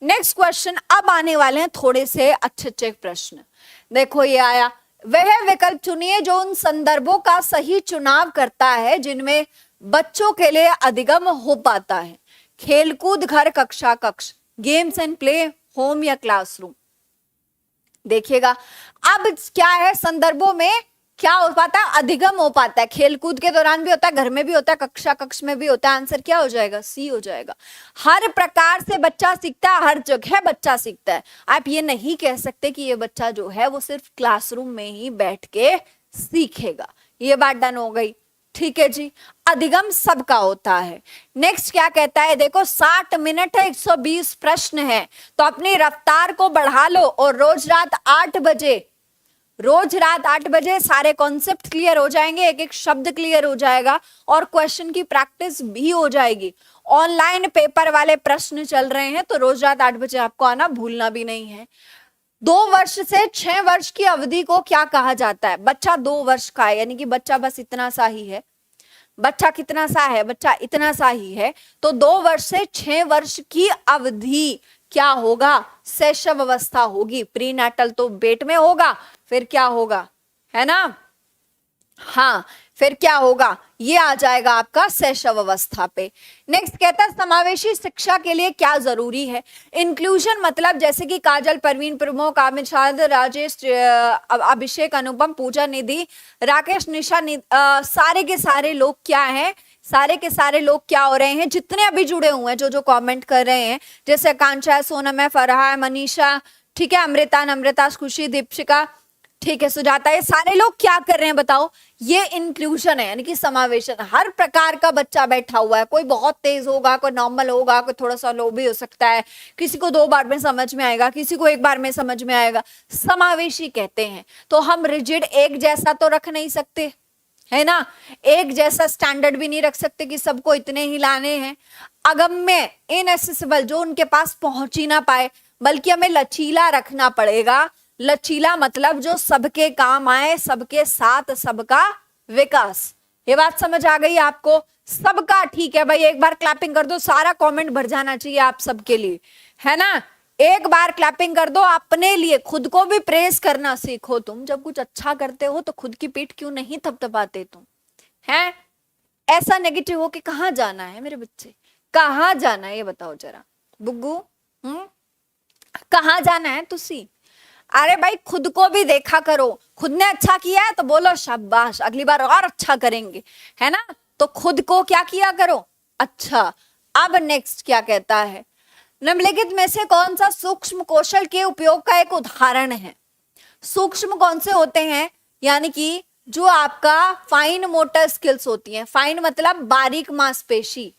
नेक्स्ट क्वेश्चन, अब आने वाले हैं थोड़े से अच्छे प्रश्न। देखो ये आया, वह विकल्प चुनिए जो उन संदर्भों का सही चुनाव करता है जिनमें बच्चों के लिए अधिगम हो पाता है। खेलकूद, घर, कक्षा, कक्ष, गेम्स एंड प्ले, होम या क्लासरूम। देखिएगा अब क्या है, संदर्भों में क्या हो पाता है? अधिगम हो पाता है। खेलकूद के दौरान भी होता है, घर में भी होता है, कक्षा कक्ष में भी होता है। आंसर क्या हो जाएगा? सी हो जाएगा। हर प्रकार से बच्चा सीखता है, हर जगह बच्चा सीखता है। आप ये नहीं कह सकते कि ये बच्चा जो है वो सिर्फ क्लासरूम में ही बैठ के सीखेगा। ये बात डन हो गई। ठीक है जी, अधिगम सबका होता है। नेक्स्ट क्या कहता है, देखो 60 मिनट है, 120 प्रश्न है, तो अपनी रफ्तार को बढ़ा लो और रोज रात 8 बजे सारे कॉन्सेप्ट क्लियर हो जाएंगे, एक एक शब्द क्लियर हो जाएगा और क्वेश्चन की प्रैक्टिस भी हो जाएगी। ऑनलाइन पेपर वाले प्रश्न चल रहे हैं, तो रोज रात 8 बजे आपको आना भूलना भी नहीं है। 2 वर्ष से 6 वर्ष की अवधि को क्या कहा जाता है? बच्चा 2 वर्ष का है, यानी कि बच्चा बस इतना सा ही है। बच्चा कितना सा है? बच्चा इतना सा ही है। तो 2 वर्ष से 6 वर्ष की अवधि क्या होगा? शैशव अवस्था होगी। प्रीनेटल तो पेट में होगा, फिर क्या होगा, है ना? हाँ, फिर क्या होगा? ये आ जाएगा आपका शैशव अवस्था पे। नेक्स्ट कहता है समावेशी शिक्षा के लिए क्या जरूरी है? इंक्लूजन मतलब जैसे कि काजल, परवीन, प्रमोद, आमिर, शारद, राजेश, अभिषेक, अनुपम, पूजा, निधि, राकेश, निशा, सारे के सारे लोग क्या हैं? सारे के सारे लोग क्या हो रहे हैं? जितने अभी जुड़े हुए हैं, जो कमेंट कर रहे हैं, जैसे आकांक्षा, सोनम है, फरहा है, मनीषा, ठीक है, अमृता, नम्रता, खुशी, दीपिका, ठीक है, सुजाता, ये सारे लोग क्या कर रहे हैं बताओ? ये इंक्लूजन है, यानी कि समावेशन। हर प्रकार का बच्चा बैठा हुआ है, कोई बहुत तेज होगा, कोई नॉर्मल होगा, कोई थोड़ा सा लो भी हो सकता है, किसी को 2 बार में समझ में आएगा, किसी को 1 बार में समझ में आएगा। समावेशी कहते हैं। तो हम रिजिड एक जैसा तो रख नहीं सकते, है ना? एक जैसा स्टैंडर्ड भी नहीं रख सकते कि सबको इतने ही लाने हैं। अगम्य, इनएसेसिबल, जो उनके पास पहुंच ही ना पाए, बल्कि हमें लचीला रखना पड़ेगा। लचीला मतलब जो सबके काम आए, सबके साथ सबका विकास। ये बात समझ आ गई आपको? सबका, ठीक है भाई, एक बार क्लैपिंग कर दो, सारा कमेंट भर जाना चाहिए आप सबके लिए, है ना? एक बार क्लैपिंग कर दो अपने लिए, खुद को भी प्रेस करना सीखो। तुम जब कुछ अच्छा करते हो तो खुद की पीठ क्यों नहीं थपथपाते तुम, हैं? ऐसा नेगेटिव हो कि कहाँ जाना है मेरे बच्चे, कहाँ जाना है ये बताओ जरा। बुग्गू, कहाँ जाना है तुसी? अरे भाई खुद को भी देखा करो। खुद ने अच्छा किया है तो बोलो शाबाश, अगली बार और अच्छा करेंगे, है ना? तो खुद को क्या किया करो, अच्छा। अब नेक्स्ट क्या कहता है, निम्नलिखित में से कौन सा सूक्ष्म कौशल के उपयोग का एक उदाहरण है? सूक्ष्म कौन से होते हैं? यानी कि जो आपका फाइन मोटर स्किल्स होती हैं। फाइन मतलब बारीक मांसपेशी,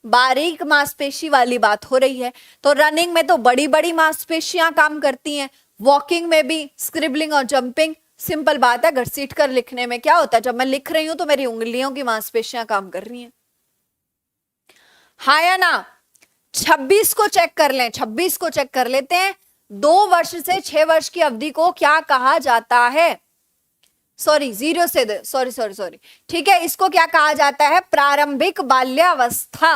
बारीक मांसपेशी वाली बात हो रही है। तो रनिंग में तो बड़ी बड़ी मांसपेशियां काम करती हैं, वॉकिंग में भी, स्क्रिबलिंग और जंपिंग। सिंपल बात है, घसीट कर लिखने में क्या होता है, जब मैं लिख रही हूं तो मेरी उंगलियों की मांसपेशियां काम कर रही हैं, हाँ या ना? 26 को चेक कर लें, 26 को चेक कर लेते हैं। 2 वर्ष से 6 वर्ष की अवधि को क्या कहा जाता है? सॉरी, 0 से सॉरी, ठीक है, इसको क्या कहा जाता है? प्रारंभिक बाल्यावस्था।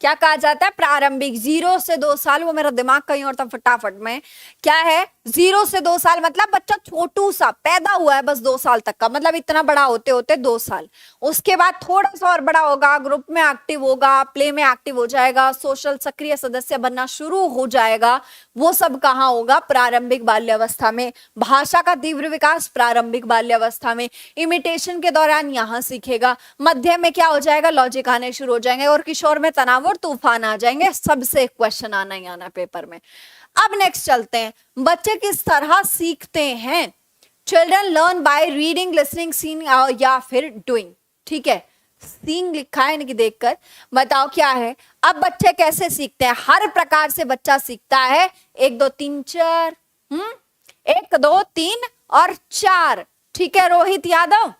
क्या कहा जाता है? प्रारंभिक। 0 से 2 साल, वो मेरा दिमाग कहीं और था फटाफट में। क्या है? 0 से 2 साल मतलब बच्चा छोटू सा पैदा हुआ है, बस 2 साल तक का, मतलब इतना बड़ा होते होते 2 साल। उसके बाद थोड़ा सा और बड़ा होगा, ग्रुप में एक्टिव होगा, प्ले में एक्टिव हो जाएगा, सोशल सक्रिय सदस्य बनना शुरू हो जाएगा। वो सब कहाँ होगा? प्रारंभिक बाल्यावस्था में। भाषा का तीव्र विकास प्रारंभिक बाल्यावस्था में। इमिटेशन के दौरान यहाँ सीखेगा। मध्य में क्या हो जाएगा? लॉजिक आने शुरू हो जाएंगे, और किशोर में तनाव और तूफान आ जाएंगे। सबसे क्वेश्चन आना ही आना पेपर में। अब नेक्स्ट चलते हैं, बच्चे किस तरह सीखते हैं? Children learn by reading, listening, seeing या फिर डूइंग। ठीक है, सीइंग लिखा है कि देखकर। बताओ क्या है? अब बच्चे कैसे सीखते हैं? हर प्रकार से बच्चा सीखता है। 1 2 3 4, 1 2 3 और 4। ठीक है रोहित यादव,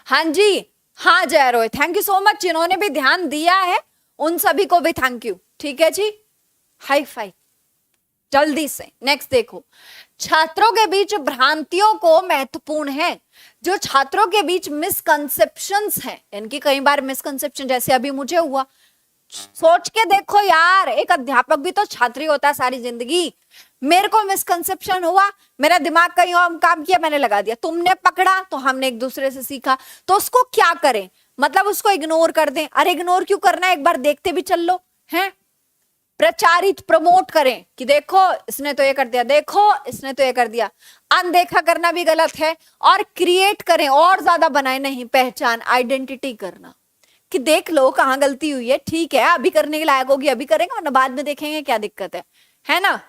हाँ जी, हाँ जय Rohit, thank you so much. जिन्होंने भी ध्यान दिया है उन सभी को भी थैंक यू। ठीक है जी, हाई फाइव। जल्दी से नेक्स्ट देखो, छात्रों के बीच भ्रांतियों को महत्वपूर्ण है। जो छात्रों के बीच मिसकंसेप्शंस हैं, इनकी कई बार मिसकंसेप्शन, जैसे अभी मुझे हुआ, सोच के देखो यार, एक अध्यापक भी तो छात्र ही होता है सारी जिंदगी। मेरे को मिसकंसेप्शन हुआ, मेरा दिमाग कहीं और काम किया, मैंने लगा दिया, तुमने पकड़ा तो हमने एक दूसरे से सीखा। तो उसको क्या करें? मतलब उसको इग्नोर कर दें? अरे इग्नोर क्यों करना है, एक बार देखते भी चल लो, हैं? प्रचारित, प्रमोट करें कि देखो इसने तो ये कर दिया, देखो इसने तो ये कर दिया। अनदेखा करना भी गलत है। और क्रिएट करें, और ज्यादा बनाए नहीं, पहचान, आइडेंटिटी करना कि देख लो कहाँ गलती हुई है। ठीक है, अभी करने के लायक होगी अभी करेंगे, वरना बाद में देखेंगे क्या दिक्कत है ना?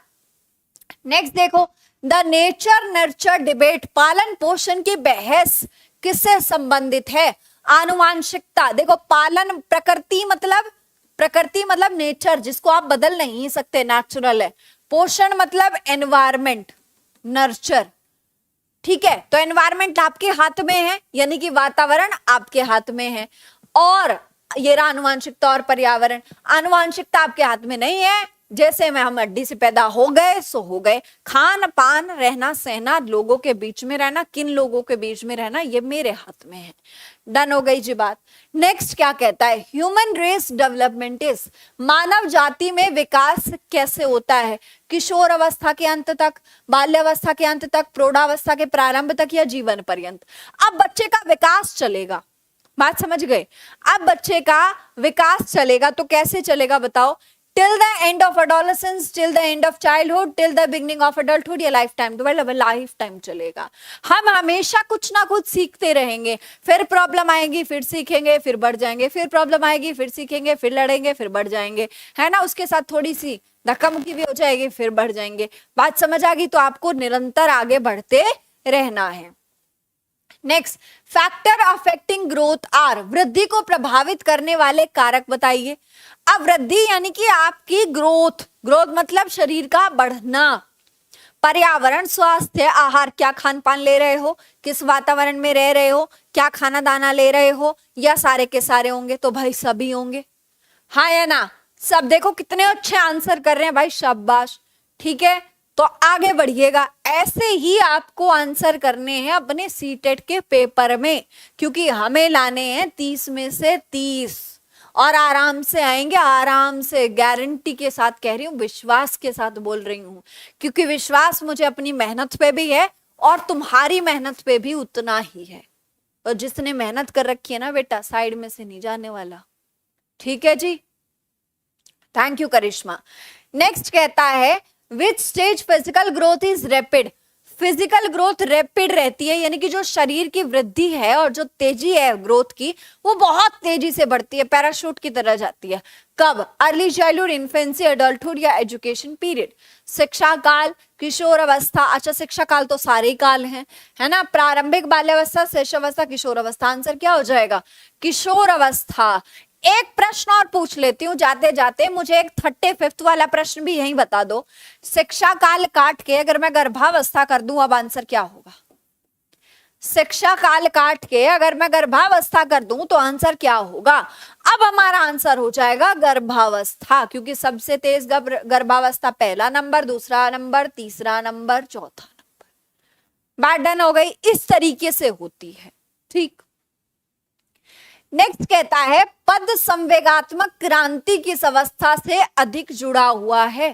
नेक्स्ट देखो, द नेचर नर्चर डिबेट, पालन पोषण की बहस किससे संबंधित है? आनुवांशिकता। देखो पालन, प्रकृति मतलब नेचर, जिसको आप बदल नहीं सकते, नेचुरल है। पोषण मतलब एनवायरमेंट, नर्चर, ठीक है। तो एनवायरमेंट आपके हाथ में है, यानी कि वातावरण आपके हाथ में है। और ये रहा आनुवांशिकता और पर्यावरण। आनुवांशिकता आपके हाथ में नहीं है, जैसे में हम हड्डी से पैदा हो गए सो हो गए। खान पान, रहना सहना, लोगों के बीच में रहना, किन लोगों के बीच में रहना, ये मेरे हाथ में है। डन हो गई जी बात। नेक्स्ट क्या कहता है? ह्यूमन रेस डेवलपमेंट इज, मानव जाति में विकास कैसे होता है? किशोर अवस्था के अंत तक, बाल्यावस्था के अंत तक, प्रौढ़ावस्था के प्रारंभ तक, या जीवन पर्यंत? अब बच्चे का विकास चलेगा, बात समझ गए? अब बच्चे का विकास चलेगा तो कैसे चलेगा बताओ? Till the end of adolescence, till the end of childhood, till the beginning of adulthood, या लाइफ टाइम? तो मतलब लाइफ टाइम चलेगा। हम हमेशा कुछ ना कुछ सीखते रहेंगे, फिर प्रॉब्लम आएगी, फिर सीखेंगे, फिर बढ़ जाएंगे, फिर प्रॉब्लम आएगी, फिर सीखेंगे, फिर लड़ेंगे, फिर बढ़ जाएंगे, है ना। उसके साथ थोड़ी सी धक्का मुक्की भी हो जाएगी, फिर बढ़ जाएंगे। बात समझ आ गई? तो आपको निरंतर आगे बढ़ते रहना है। Next, factor affecting growth are, वृद्धि को प्रभावित करने वाले कारक बताइए। अब वृद्धि यानी कि आपकी ग्रोथ, ग्रोथ मतलब शरीर का बढ़ना। पर्यावरण, स्वास्थ्य, आहार, क्या खान पान ले रहे हो, किस वातावरण में रह रहे हो, क्या खाना दाना ले रहे हो, या सारे के सारे होंगे? तो भाई सभी होंगे, हाँ या ना? सब। देखो कितने अच्छे आंसर कर रहे हैं भाई, शाबाश, ठीक है। तो आगे बढ़िएगा, ऐसे ही आपको आंसर करने हैं अपने सीटेट के पेपर में, क्योंकि हमें लाने हैं 30 में से 30, और आराम से आएंगे, आराम से, गारंटी के साथ कह रही हूँ, विश्वास के साथ बोल रही हूँ, क्योंकि विश्वास मुझे अपनी मेहनत पे भी है और तुम्हारी मेहनत पे भी उतना ही है। और जिसने मेहनत कर रखी है ना बेटा, साइड में से नहीं जाने वाला, ठीक है जी। Thank you Karishma. नेक्स्ट कहता है, which stage physical growth is rapid? Physical growth rapid रहती है, यानी कि जो शरीर की वृद्धि है और जो तेजी है ग्रोथ की, वो बहुत तेजी से बढ़ती है, पैराशूट की तरह जाती है। कब? अर्ली चाइल्डहुड, इन्फेंसी, एडल्टहुड, या एजुकेशन पीरियड? शिक्षा काल, किशोर अवस्था, अच्छा शिक्षा काल तो सारे काल हैं, है ना। प्रारंभिक बाल्यावस्था, शिशुअवस्था, किशोर अवस्था। आंसर क्या हो जाएगा? किशोर अवस्था। एक प्रश्न और पूछ लेती हूँ जाते जाते, मुझे एक 35वां वाला प्रश्न भी यहीं बता दो। शिक्षा काल काट के अगर मैं गर्भावस्था कर दूं, अब आंसर क्या होगा? शिक्षा काल काट के अगर मैं गर्भावस्था कर दूं तो आंसर क्या होगा? अब हमारा आंसर हो जाएगा गर्भावस्था, क्योंकि सबसे तेज गर्भावस्था पहला नंबर, दूसरा नंबर, तीसरा नंबर, चौथा नंबर। बात डन हो गई। इस तरीके से होती है, ठीक। नेक्स्ट कहता है, पद संवेगात्मक क्रांति किस अवस्था से अधिक जुड़ा हुआ है?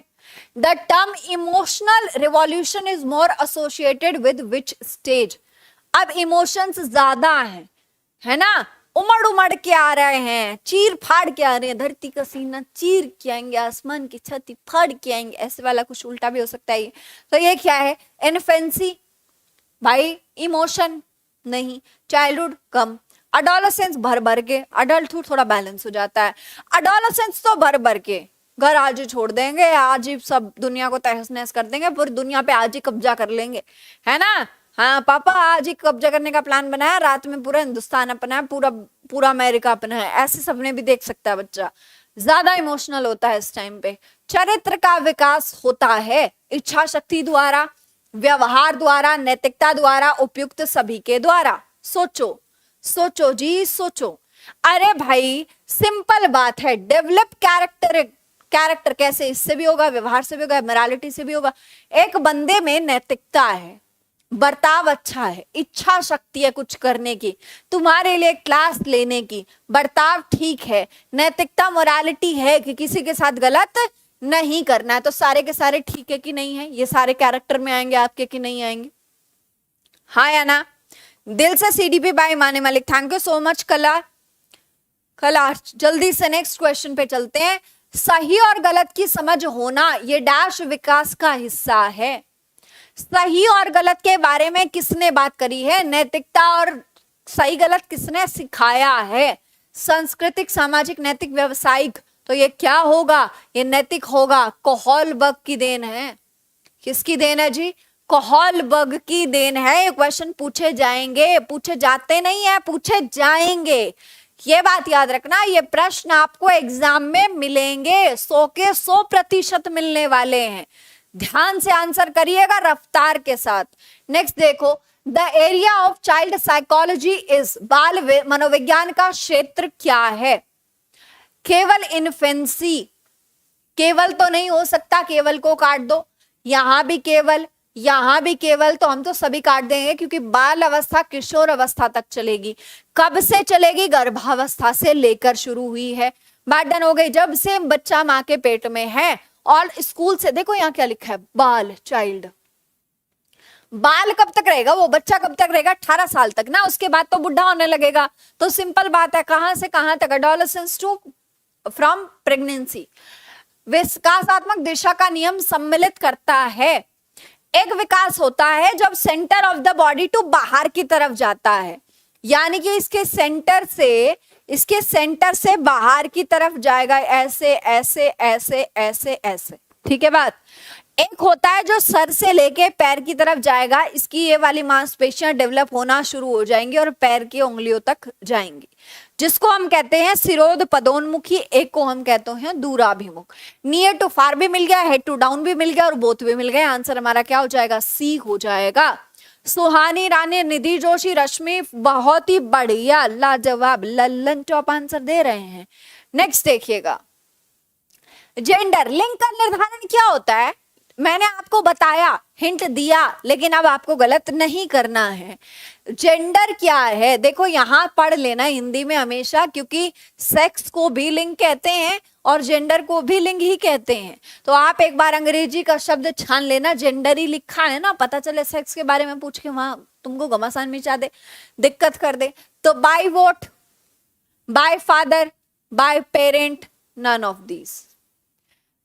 The term emotional revolution is more associated with which stage? अब इमोशंस ज्यादा हैं, है ना, उमड़ उमड़ के आ रहे हैं, चीर फाड़ के आ रहे हैं, धरती का सीना चीर के आएंगे, आसमान की छाती फाड़ के आएंगे, ऐसे वाला कुछ उल्टा भी हो सकता है। तो ये क्या है? इन्फेंसी, भाई इमोशन नहीं। चाइल्डहुड कम, अडोलेसेंस भर भर के, अडल्टहुड थोड़ा बैलेंस हो जाता है। अडोलेसेंस तो भर भर के, घर आज ही छोड़ देंगे, आज ही सब दुनिया को तहस नहस कर देंगे, पूरी दुनिया पे आज ही कब्जा कर लेंगे, है ना। हाँ पापा आज ही कब्जा करने का प्लान बनाया, रात में पूरा हिंदुस्तान अपना है, पूरा अमेरिका अपना है, ऐसे सपने भी देख सकता है बच्चा। ज्यादा इमोशनल होता है इस टाइम पे। चरित्र का विकास होता है इच्छा शक्ति द्वारा, व्यवहार द्वारा, नैतिकता द्वारा, उपयुक्त सभी के द्वारा। सोचो सोचो जी सोचो। अरे भाई सिंपल बात है, डेवलप कैरेक्टर कैसे? इससे भी होगा, व्यवहार से भी होगा, मोरालिटी से भी होगा। एक बंदे में नैतिकता है, बर्ताव अच्छा है, इच्छा शक्ति है कुछ करने की, तुम्हारे लिए क्लास लेने की, बर्ताव ठीक है, नैतिकता मोरालिटी है कि किसी के साथ गलत नहीं करना है, तो सारे के सारे ठीक है कि नहीं है? ये सारे कैरेक्टर में आएंगे आपके कि नहीं आएंगे? हाँ या ना? दिल से सीडीपी बाय माने Malik, thank you so much. कला जल्दी से नेक्स्ट क्वेश्चन पे चलते हैं। सही और गलत की समझ होना ये डैश विकास का हिस्सा है। सही और गलत के बारे में किसने बात करी है? नैतिकता और सही गलत किसने सिखाया है? सांस्कृतिक, सामाजिक, नैतिक, व्यवसायिक। तो ये क्या होगा? ये नैतिक होगा। कोहलबर्ग की देन है। किसकी देन है जी? कोहलबर्ग की देन है। ये क्वेश्चन पूछे जाएंगे, पूछे जाते नहीं है, पूछे जाएंगे, ये बात याद रखना। ये प्रश्न आपको एग्जाम में मिलेंगे, 100 के 100% मिलने वाले हैं। ध्यान से आंसर करिएगा रफ्तार के साथ। नेक्स्ट देखो, the area of child psychology is, बाल मनोविज्ञान का क्षेत्र क्या है? केवल इन्फेंसी, केवल तो नहीं हो सकता, केवल को काट दो, यहां भी केवल, यहां भी केवल, तो हम तो सभी काट देंगे क्योंकि बाल अवस्था किशोर अवस्था तक चलेगी। कब से चलेगी? गर्भावस्था से लेकर शुरू हुई है। बात डन हो गई। जब से बच्चा मां के पेट में है और स्कूल से, देखो यहाँ क्या लिखा है, बाल, चाइल्ड। बाल कब तक रहेगा? वो बच्चा कब तक रहेगा? 18 साल तक ना, उसके बाद तो बुढ़ा होने लगेगा। तो सिंपल बात है, कहां से कहां तक? Adolescence to from pregnancy. विकासात्मक दिशा का नियम सम्मिलित करता है। एक विकास होता है जब centre of the body to बाहर की तरफ जाता है, यानी कि इसके सेंटर से बाहर की तरफ जाएगा, ऐसे ऐसे ऐसे ऐसे ऐसे, ठीक है बात। एक होता है जो सर से लेके पैर की तरफ जाएगा, इसकी ये वाली मांसपेशियां डेवलप होना शुरू हो जाएंगी और पैर की उंगलियों तक जाएंगी, जिसको हम कहते हैं सिरोध पदोन्मुखी, एक को हम कहते हैं दूराभिमुख। नियर टू फार भी मिल गया, हेड टू डाउन भी मिल गया और बोथ भी मिल गए। आंसर हमारा क्या हो जाएगा? सी हो जाएगा। सुहानी रानी, निधि जोशी, रश्मि, बहुत ही बढ़िया, लाजवाब, लल्लन टॉप आंसर दे रहे हैं। नेक्स्ट देखिएगा, जेंडर, लिंग का निर्धारण क्या होता है? मैंने आपको बताया, हिंट दिया, लेकिन अब आपको गलत नहीं करना है। जेंडर क्या है? देखो यहां पढ़ लेना हिंदी में हमेशा, क्योंकि सेक्स को भी लिंग कहते हैं और जेंडर को भी लिंग ही कहते हैं। तो आप एक बार अंग्रेजी का शब्द छान लेना, जेंडर ही लिखा है ना, पता चले सेक्स के बारे में पूछ के वहां तुमको घमासान मिचा दे, दिक्कत कर दे। तो by vote, by father, by parent, none of these.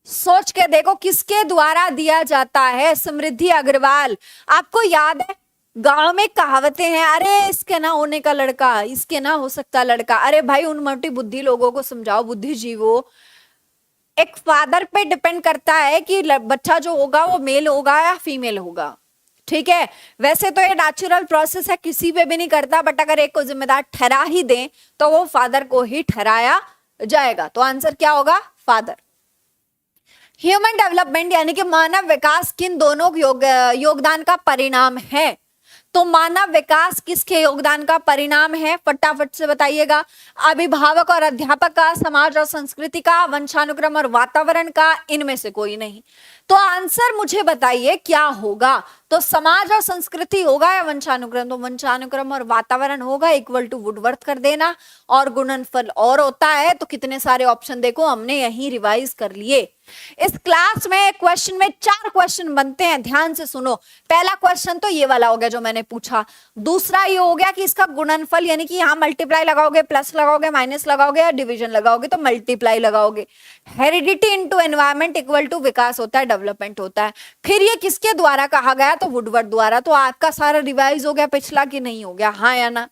सोच के देखो किसके द्वारा दिया जाता है? समृद्धि अग्रवाल। आपको याद है गांव में कहावतें हैं, अरे इसके ना होने का लड़का, इसके ना हो सकता लड़का। अरे भाई उन मोटी बुद्धि लोगों को समझाओ, बुद्धिजीवो, एक फादर पे डिपेंड करता है कि बच्चा जो होगा वो मेल होगा या फीमेल होगा, ठीक है। वैसे तो ये नेचुरल प्रोसेस है, किसी पे भी नहीं करता, बट अगर एक को जिम्मेदार ठहरा ही दें तो वो फादर को ही ठहराया जाएगा। तो आंसर क्या होगा? फादर। ह्यूमन डेवलपमेंट यानी कि मानव विकास किन दोनों योगदान का परिणाम है? तो मानव विकास किसके योगदान का परिणाम है? फटाफट से बताइएगा। अभिभावक और अध्यापक का, समाज और संस्कृति का, वंशानुक्रम और वातावरण का, इनमें से कोई नहीं। तो आंसर मुझे बताइए क्या होगा? तो समाज और संस्कृति होगा या वंशानुक्रम? तो वंशानुक्रम और वातावरण होगा, इक्वल टू वुडवर्थ कर देना, और गुणनफल और होता है। तो कितने सारे ऑप्शन देखो हमने यही रिवाइज कर लिए। इस क्लास में क्वेश्चन में 4 क्वेश्चन बनते हैं, ध्यान से सुनो। पहला क्वेश्चन तो ये वाला हो गया जो मैंने पूछा। दूसरा ये हो गया कि इसका गुणनफल, यानी कि यहाँ मल्टीप्लाई लगाओगे, प्लस लगाओगे, माइनस लगाओगे या डिवीजन लगाओगे, तो मल्टीप्लाई लगाओगे। Heredity into environment equal to विकास होता है, डेवलपमेंट होता है। फिर ये किसके द्वारा कहा गया? तो वुडवर्थ द्वारा। तो आपका सारा रिवाइज हो गया पिछला कि नहीं हो गया? हाँ या ना?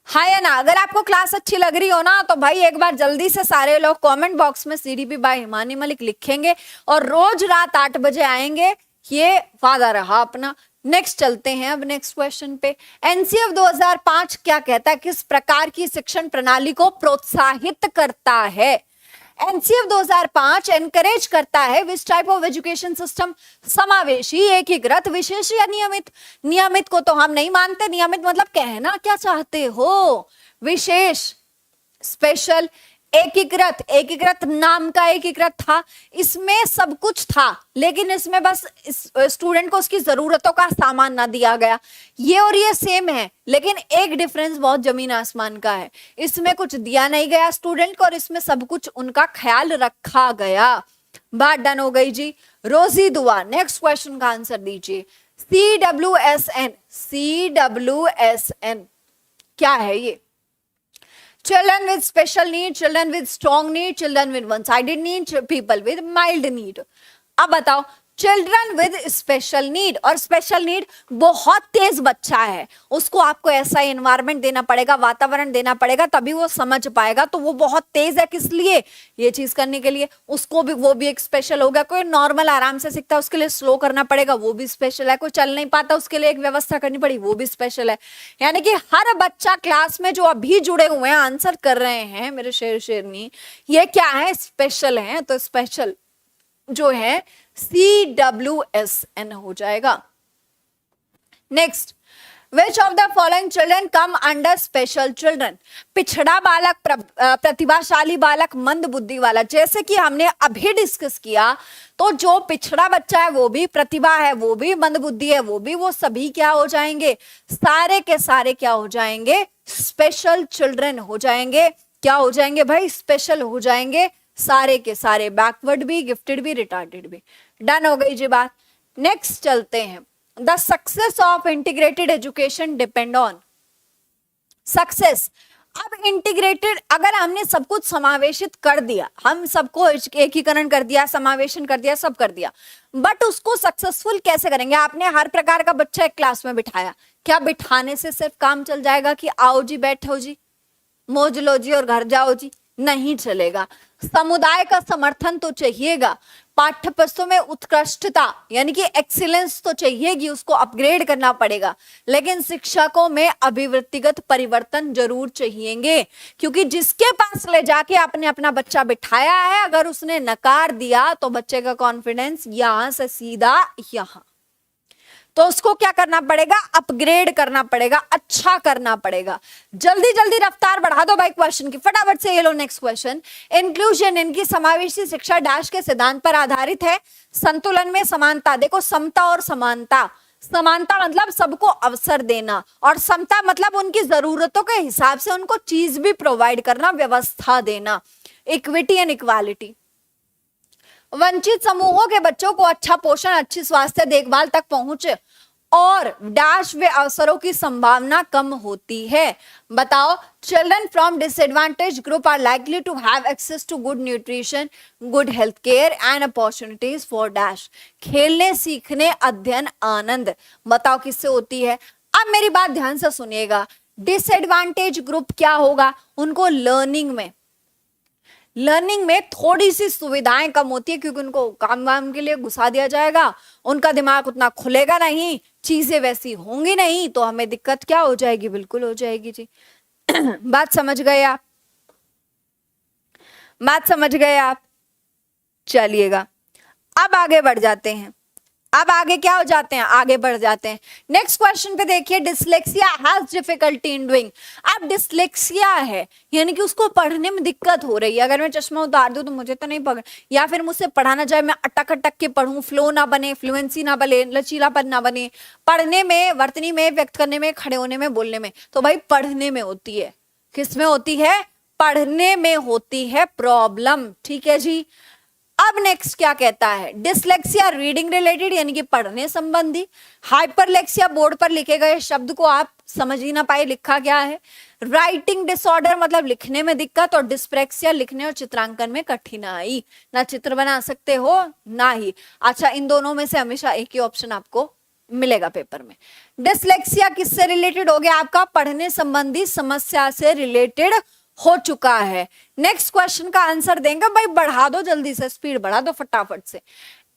हाँ या ना? अगर आपको क्लास अच्छी लग रही हो ना तो भाई एक बार जल्दी से सारे लोग कमेंट बॉक्स में सीडीपी बाय हिमानी मलिक लिखेंगे और रोज रात 8 बजे आएंगे, ये वादा रहा अपना। नेक्स्ट चलते हैं अब नेक्स्ट क्वेश्चन पे। एनसीएफ 2005 क्या कहता है? किस प्रकार की शिक्षण प्रणाली को प्रोत्साहित करता है? एनसीएफ 2005 एनकरेज करता है which type of education system? समावेशी, एकीकृत, विशेष या नियमित? नियमित को तो हम नहीं मानते। नियमित मतलब कहना क्या चाहते हो? विशेष, स्पेशल, एकीकृत। एकीकृत नाम का एकीकृत था, इसमें सब कुछ था, लेकिन इसमें बस स्टूडेंट को उसकी जरूरतों का सामान ना दिया गया। ये और ये सेम है, लेकिन एक डिफरेंस बहुत जमीन आसमान का है। इसमें कुछ दिया नहीं गया स्टूडेंट को और इसमें सब कुछ उनका ख्याल रखा गया। बात डन हो गई जी। रोजी दुआ, नेक्स्ट क्वेश्चन का आंसर दीजिए। CWSN, CWSN क्या है ये? Children with special need, children with strong need, children with one-sided need, people with mild need. अब बताओ, चिल्ड्रन विद स्पेशल नीड, और स्पेशल नीड बहुत तेज बच्चा है, उसको आपको ऐसा एनवायरनमेंट देना पड़ेगा, वातावरण देना पड़ेगा, तभी वो समझ पाएगा। तो वो बहुत तेज है किस लिए, ये चीज करने के लिए, उसको भी, वो भी एक स्पेशल हो गया। कोई नॉर्मल आराम से सीखता है उसके लिए स्लो करना पड़ेगा, वो भी स्पेशल है। कोई चल नहीं पाता उसके लिए एक व्यवस्था करनी पड़ी, वो भी स्पेशल है। यानी कि हर बच्चा क्लास में जो अभी जुड़े हुए हैं, आंसर कर रहे हैं मेरे शेर शेरनी, ये क्या है, स्पेशल है। तो स्पेशल जो है CWSN हो जाएगा। Next, which of the following children come under special children, पिछड़ा बालक, प्रतिभाशाली बालक, मंद बुद्धि वाला। जैसे कि हमने अभी डिस्कस किया, तो जो पिछड़ा बच्चा है वो भी, प्रतिभा है वो भी, मंद बुद्धि है वो भी, वो सभी क्या हो जाएंगे, सारे के सारे क्या हो जाएंगे, स्पेशल चिल्ड्रन हो जाएंगे। क्या हो जाएंगे भाई, स्पेशल हो जाएंगे सारे के सारे, बैकवर्ड भी, गिफ्टेड भी, रिटार्डेड भी। डन हो गई जी बात। नेक्स्ट चलते हैं, the success of integrated education depend on, success. अब इंटीग्रेटेड, अगर हमने सब कुछ समावेशित कर दिया, हम सबको एकीकरण कर दिया, समावेशन कर दिया, सब कर दिया, बट उसको सक्सेसफुल कैसे करेंगे। आपने हर प्रकार का बच्चा एक क्लास में बिठाया, क्या बिठाने से सिर्फ काम चल जाएगा कि आओ जी बैठो जी, मौज लो जी और घर जाओ जी, नहीं चलेगा। समुदाय का समर्थन तो चाहिएगा, पाठ्य पुस्तकों में उत्कृष्टता यानी कि एक्सीलेंस तो चाहिएगी, उसको अपग्रेड करना पड़ेगा। लेकिन शिक्षकों में अभिवृत्तिगत परिवर्तन जरूर चाहिएंगे, क्योंकि जिसके पास ले जाके आपने अपना बच्चा बिठाया है, अगर उसने नकार दिया तो बच्चे का कॉन्फिडेंस यहां से सीधा यहां, तो उसको क्या करना पड़ेगा, अपग्रेड करना पड़ेगा, अच्छा करना पड़ेगा। जल्दी जल्दी रफ्तार बढ़ा दो भाई क्वेश्चन की, फटाफट से ये लो नेक्स्ट क्वेश्चन। इंक्लूजन, इनकी समावेशी शिक्षा डैश के सिद्धांत पर आधारित है। संतुलन में समानता, देखो समता और समानता, समानता मतलब सबको अवसर देना, और समता मतलब उनकी जरूरतों के हिसाब से उनको चीज भी प्रोवाइड करना, व्यवस्था देना। इक्विटी एंड इक्वालिटी, वंचित समूहों के बच्चों को अच्छा पोषण, अच्छी स्वास्थ्य देखभाल तक पहुंच और डैश वे अवसरों की संभावना कम होती है। बताओ, children from disadvantage group are likely to have access to good nutrition, good health care and opportunities for dash, खेलने, सीखने, अध्ययन, आनंद। बताओ किससे होती है। अब मेरी बात ध्यान से सुनिएगा, डिसएडवांटेज ग्रुप क्या होगा, उनको लर्निंग में थोड़ी सी सुविधाएं कम होती है, क्योंकि उनको काम वाम के लिए घुसा दिया जाएगा, उनका दिमाग उतना खुलेगा नहीं, चीजें वैसी होंगी नहीं, तो हमें दिक्कत क्या हो जाएगी, बिल्कुल हो जाएगी जी। बात समझ गए आप, बात समझ गए आप। चलिएगा अब आगे बढ़ जाते हैं, अब आगे क्या हो जाते हैं, आगे बढ़ जाते हैं। नेक्स्ट क्वेश्चन पे देखिए, dyslexia has difficulty in doing. अब डिसलेक्सिया है यानी कि उसको पढ़ने में दिक्कत हो रही है। अगर मैं चश्मा उतार दूं तो मुझे तो नहीं पकड़, या फिर मुझसे पढ़ाना जाए मैं अटक अटक के पढ़ूं, फ्लो ना बने, फ्लुएंसी ना बने, लचीलापन ना बने, पढ़ने में, वर्तनी में, व्यक्त करने में, खड़े होने में, बोलने में। तो भाई पढ़ने में होती है, किस में होती है, पढ़ने में होती है प्रॉब्लम। ठीक है जी। अब नेक्स्ट क्या कहता है, डिसलेक्सिया रीडिंग रिलेटेड यानी कि पढ़ने संबंधी, हाइपरलेक्सिया बोर्ड पर लिखे गए शब्द को आप समझ ही ना पाए लिखा क्या है, राइटिंग डिसऑर्डर मतलब लिखने में दिक्कत, और डिस्प्रेक्सिया लिखने और चित्रांकन में कठिनाई, ना चित्र बना सकते हो ना ही। अच्छा, इन दोनों में से हमेशा एक ही ऑप्शन आपको मिलेगा पेपर में। डिसलेक्सिया किससे रिलेटेड हो गया आपका, पढ़ने संबंधी समस्या से रिलेटेड हो चुका है। नेक्स्ट क्वेश्चन का आंसर देंगे भाई, बढ़ा दो जल्दी से, स्पीड बढ़ा दो फटाफट से।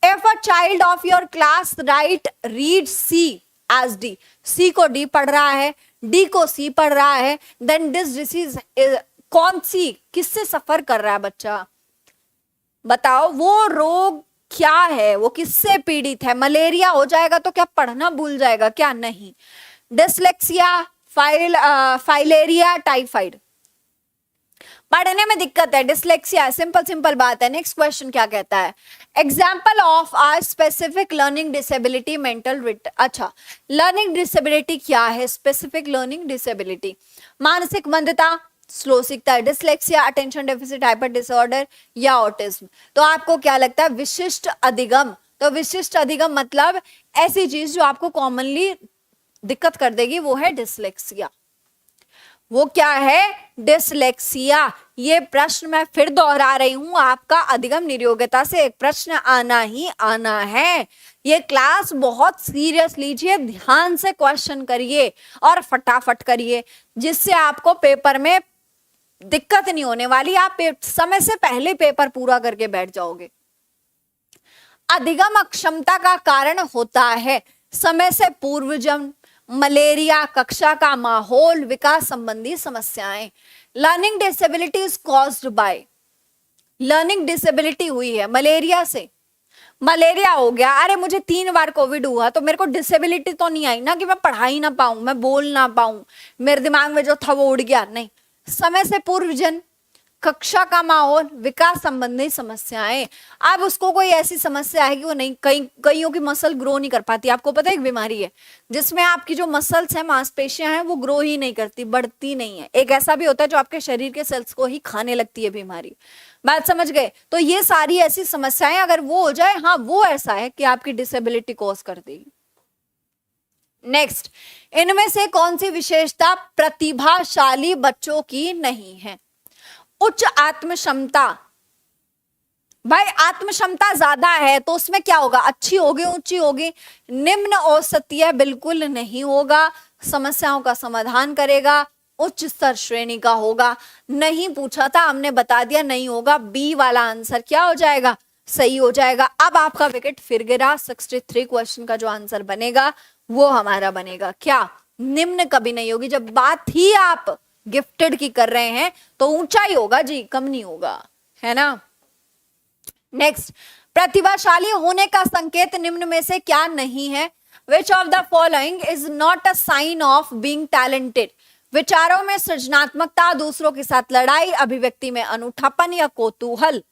If a child of your class write read C as D, C को डी पढ़ रहा है, डी को सी पढ़ रहा है, देन दिस डिसीज कौन सी, किससे सफर कर रहा है बच्चा, बताओ वो रोग क्या है, वो किससे पीड़ित है। मलेरिया हो जाएगा तो क्या पढ़ना भूल जाएगा क्या, नहीं। डिसलेक्सिया, फाइलेरिया, टाइफाइड, पढ़ने में दिक्कत है, डिसलेक्सिया, सिंपल बात है। नेक्स्ट क्वेश्चन क्या कहता है, example of a specific learning disability mental अच्छा, लर्निंग डिसेबिलिटी क्या है, स्पेसिफिक लर्निंग डिसेबिलिटी, मानसिक मंदता, स्लो सीखता है, dyslexia, attention deficit hyper disorder या ऑटिज्म। तो आपको क्या लगता है, विशिष्ट अधिगम। तो विशिष्ट अधिगम मतलब ऐसी चीज जो आपको कॉमनली दिक्कत कर देगी, वो है डिसलेक्सिया। वो क्या है? डिसलेक्सिया। ये प्रश्न मैं फिर दोहरा रही हूं, आपका अधिगम नियोग्यता से एक प्रश्न आना ही आना है। ये क्लास बहुत सीरियस लीजिए, ध्यान से क्वेश्चन करिए और फटाफट करिए, जिससे आपको पेपर में दिक्कत नहीं होने वाली। आप समय से पहले पेपर पूरा करके बैठ जाओगे। अधिगम अक्षमता का कारण होता है समय से पूर्व जन्म, मलेरिया, कक्षा का माहौल, विकास संबंधी समस्याएं। Learning disability is caused by, learning disability हुई है मलेरिया से। मलेरिया हो गया, अरे मुझे 3 बार कोविड हुआ तो मेरे को डिसेबिलिटी तो नहीं आई ना कि मैं पढ़ाई ना पाऊं, मैं बोल ना पाऊं, मेरे दिमाग में जो था वो उड़ गया। नहीं, समय से पूर्व जन्म, कक्षा का माहौल, विकास संबंधी समस्याएं। अब उसको कोई ऐसी समस्या है कि वो नहीं, कईयों की मसल ग्रो नहीं कर पाती। आपको पता है एक बीमारी है जिसमें आपकी जो मसल्स हैं, मांसपेशियां हैं, वो ग्रो ही नहीं करती, बढ़ती नहीं है। एक ऐसा भी होता है जो आपके शरीर के सेल्स को ही खाने लगती है बीमारी। बात समझ गए? तो ये सारी ऐसी समस्याएं अगर वो हो जाए, हाँ वो ऐसा है कि आपकी डिसेबिलिटी कॉज कर देगी। नेक्स्ट, इनमें से कौन सी विशेषता प्रतिभाशाली बच्चों की नहीं है? उच्च आत्म क्षमता। भाई आत्म क्षमता ज्यादा है तो उसमें क्या होगा? अच्छी होगी, ऊंची होगी। निम्न औसतीय बिल्कुल नहीं होगा, समस्याओं का समाधान करेगा, उच्च स्तर श्रेणी का होगा। नहीं पूछा था, हमने बता दिया नहीं होगा। बी वाला आंसर क्या हो जाएगा? सही हो जाएगा। अब आपका विकेट फिर गिरा। 63 क्वेश्चन का जो आंसर बनेगा वो हमारा बनेगा क्या? निम्न कभी नहीं होगी। जब बात ही आप गिफ्टेड की कर रहे हैं तो ऊंचा ही होगा जी, कम नहीं होगा, है ना। नेक्स्ट, प्रतिभाशाली होने का संकेत निम्न में से क्या नहीं है? Which of the following is not a sign of being talented? विचारों में सृजनात्मकता, दूसरों के साथ लड़ाई, अभिव्यक्ति में अनूठापन या कौतूहल।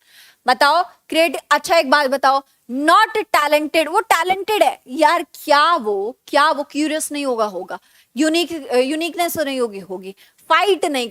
बताओ क्रिएटिव। अच्छा एक बात बताओ, नॉट टैलेंटेड, वो टैलेंटेड है यार, क्या वो क्यूरियस नहीं होगा, यूनिकनेस नहीं होगी, फाइट नहीं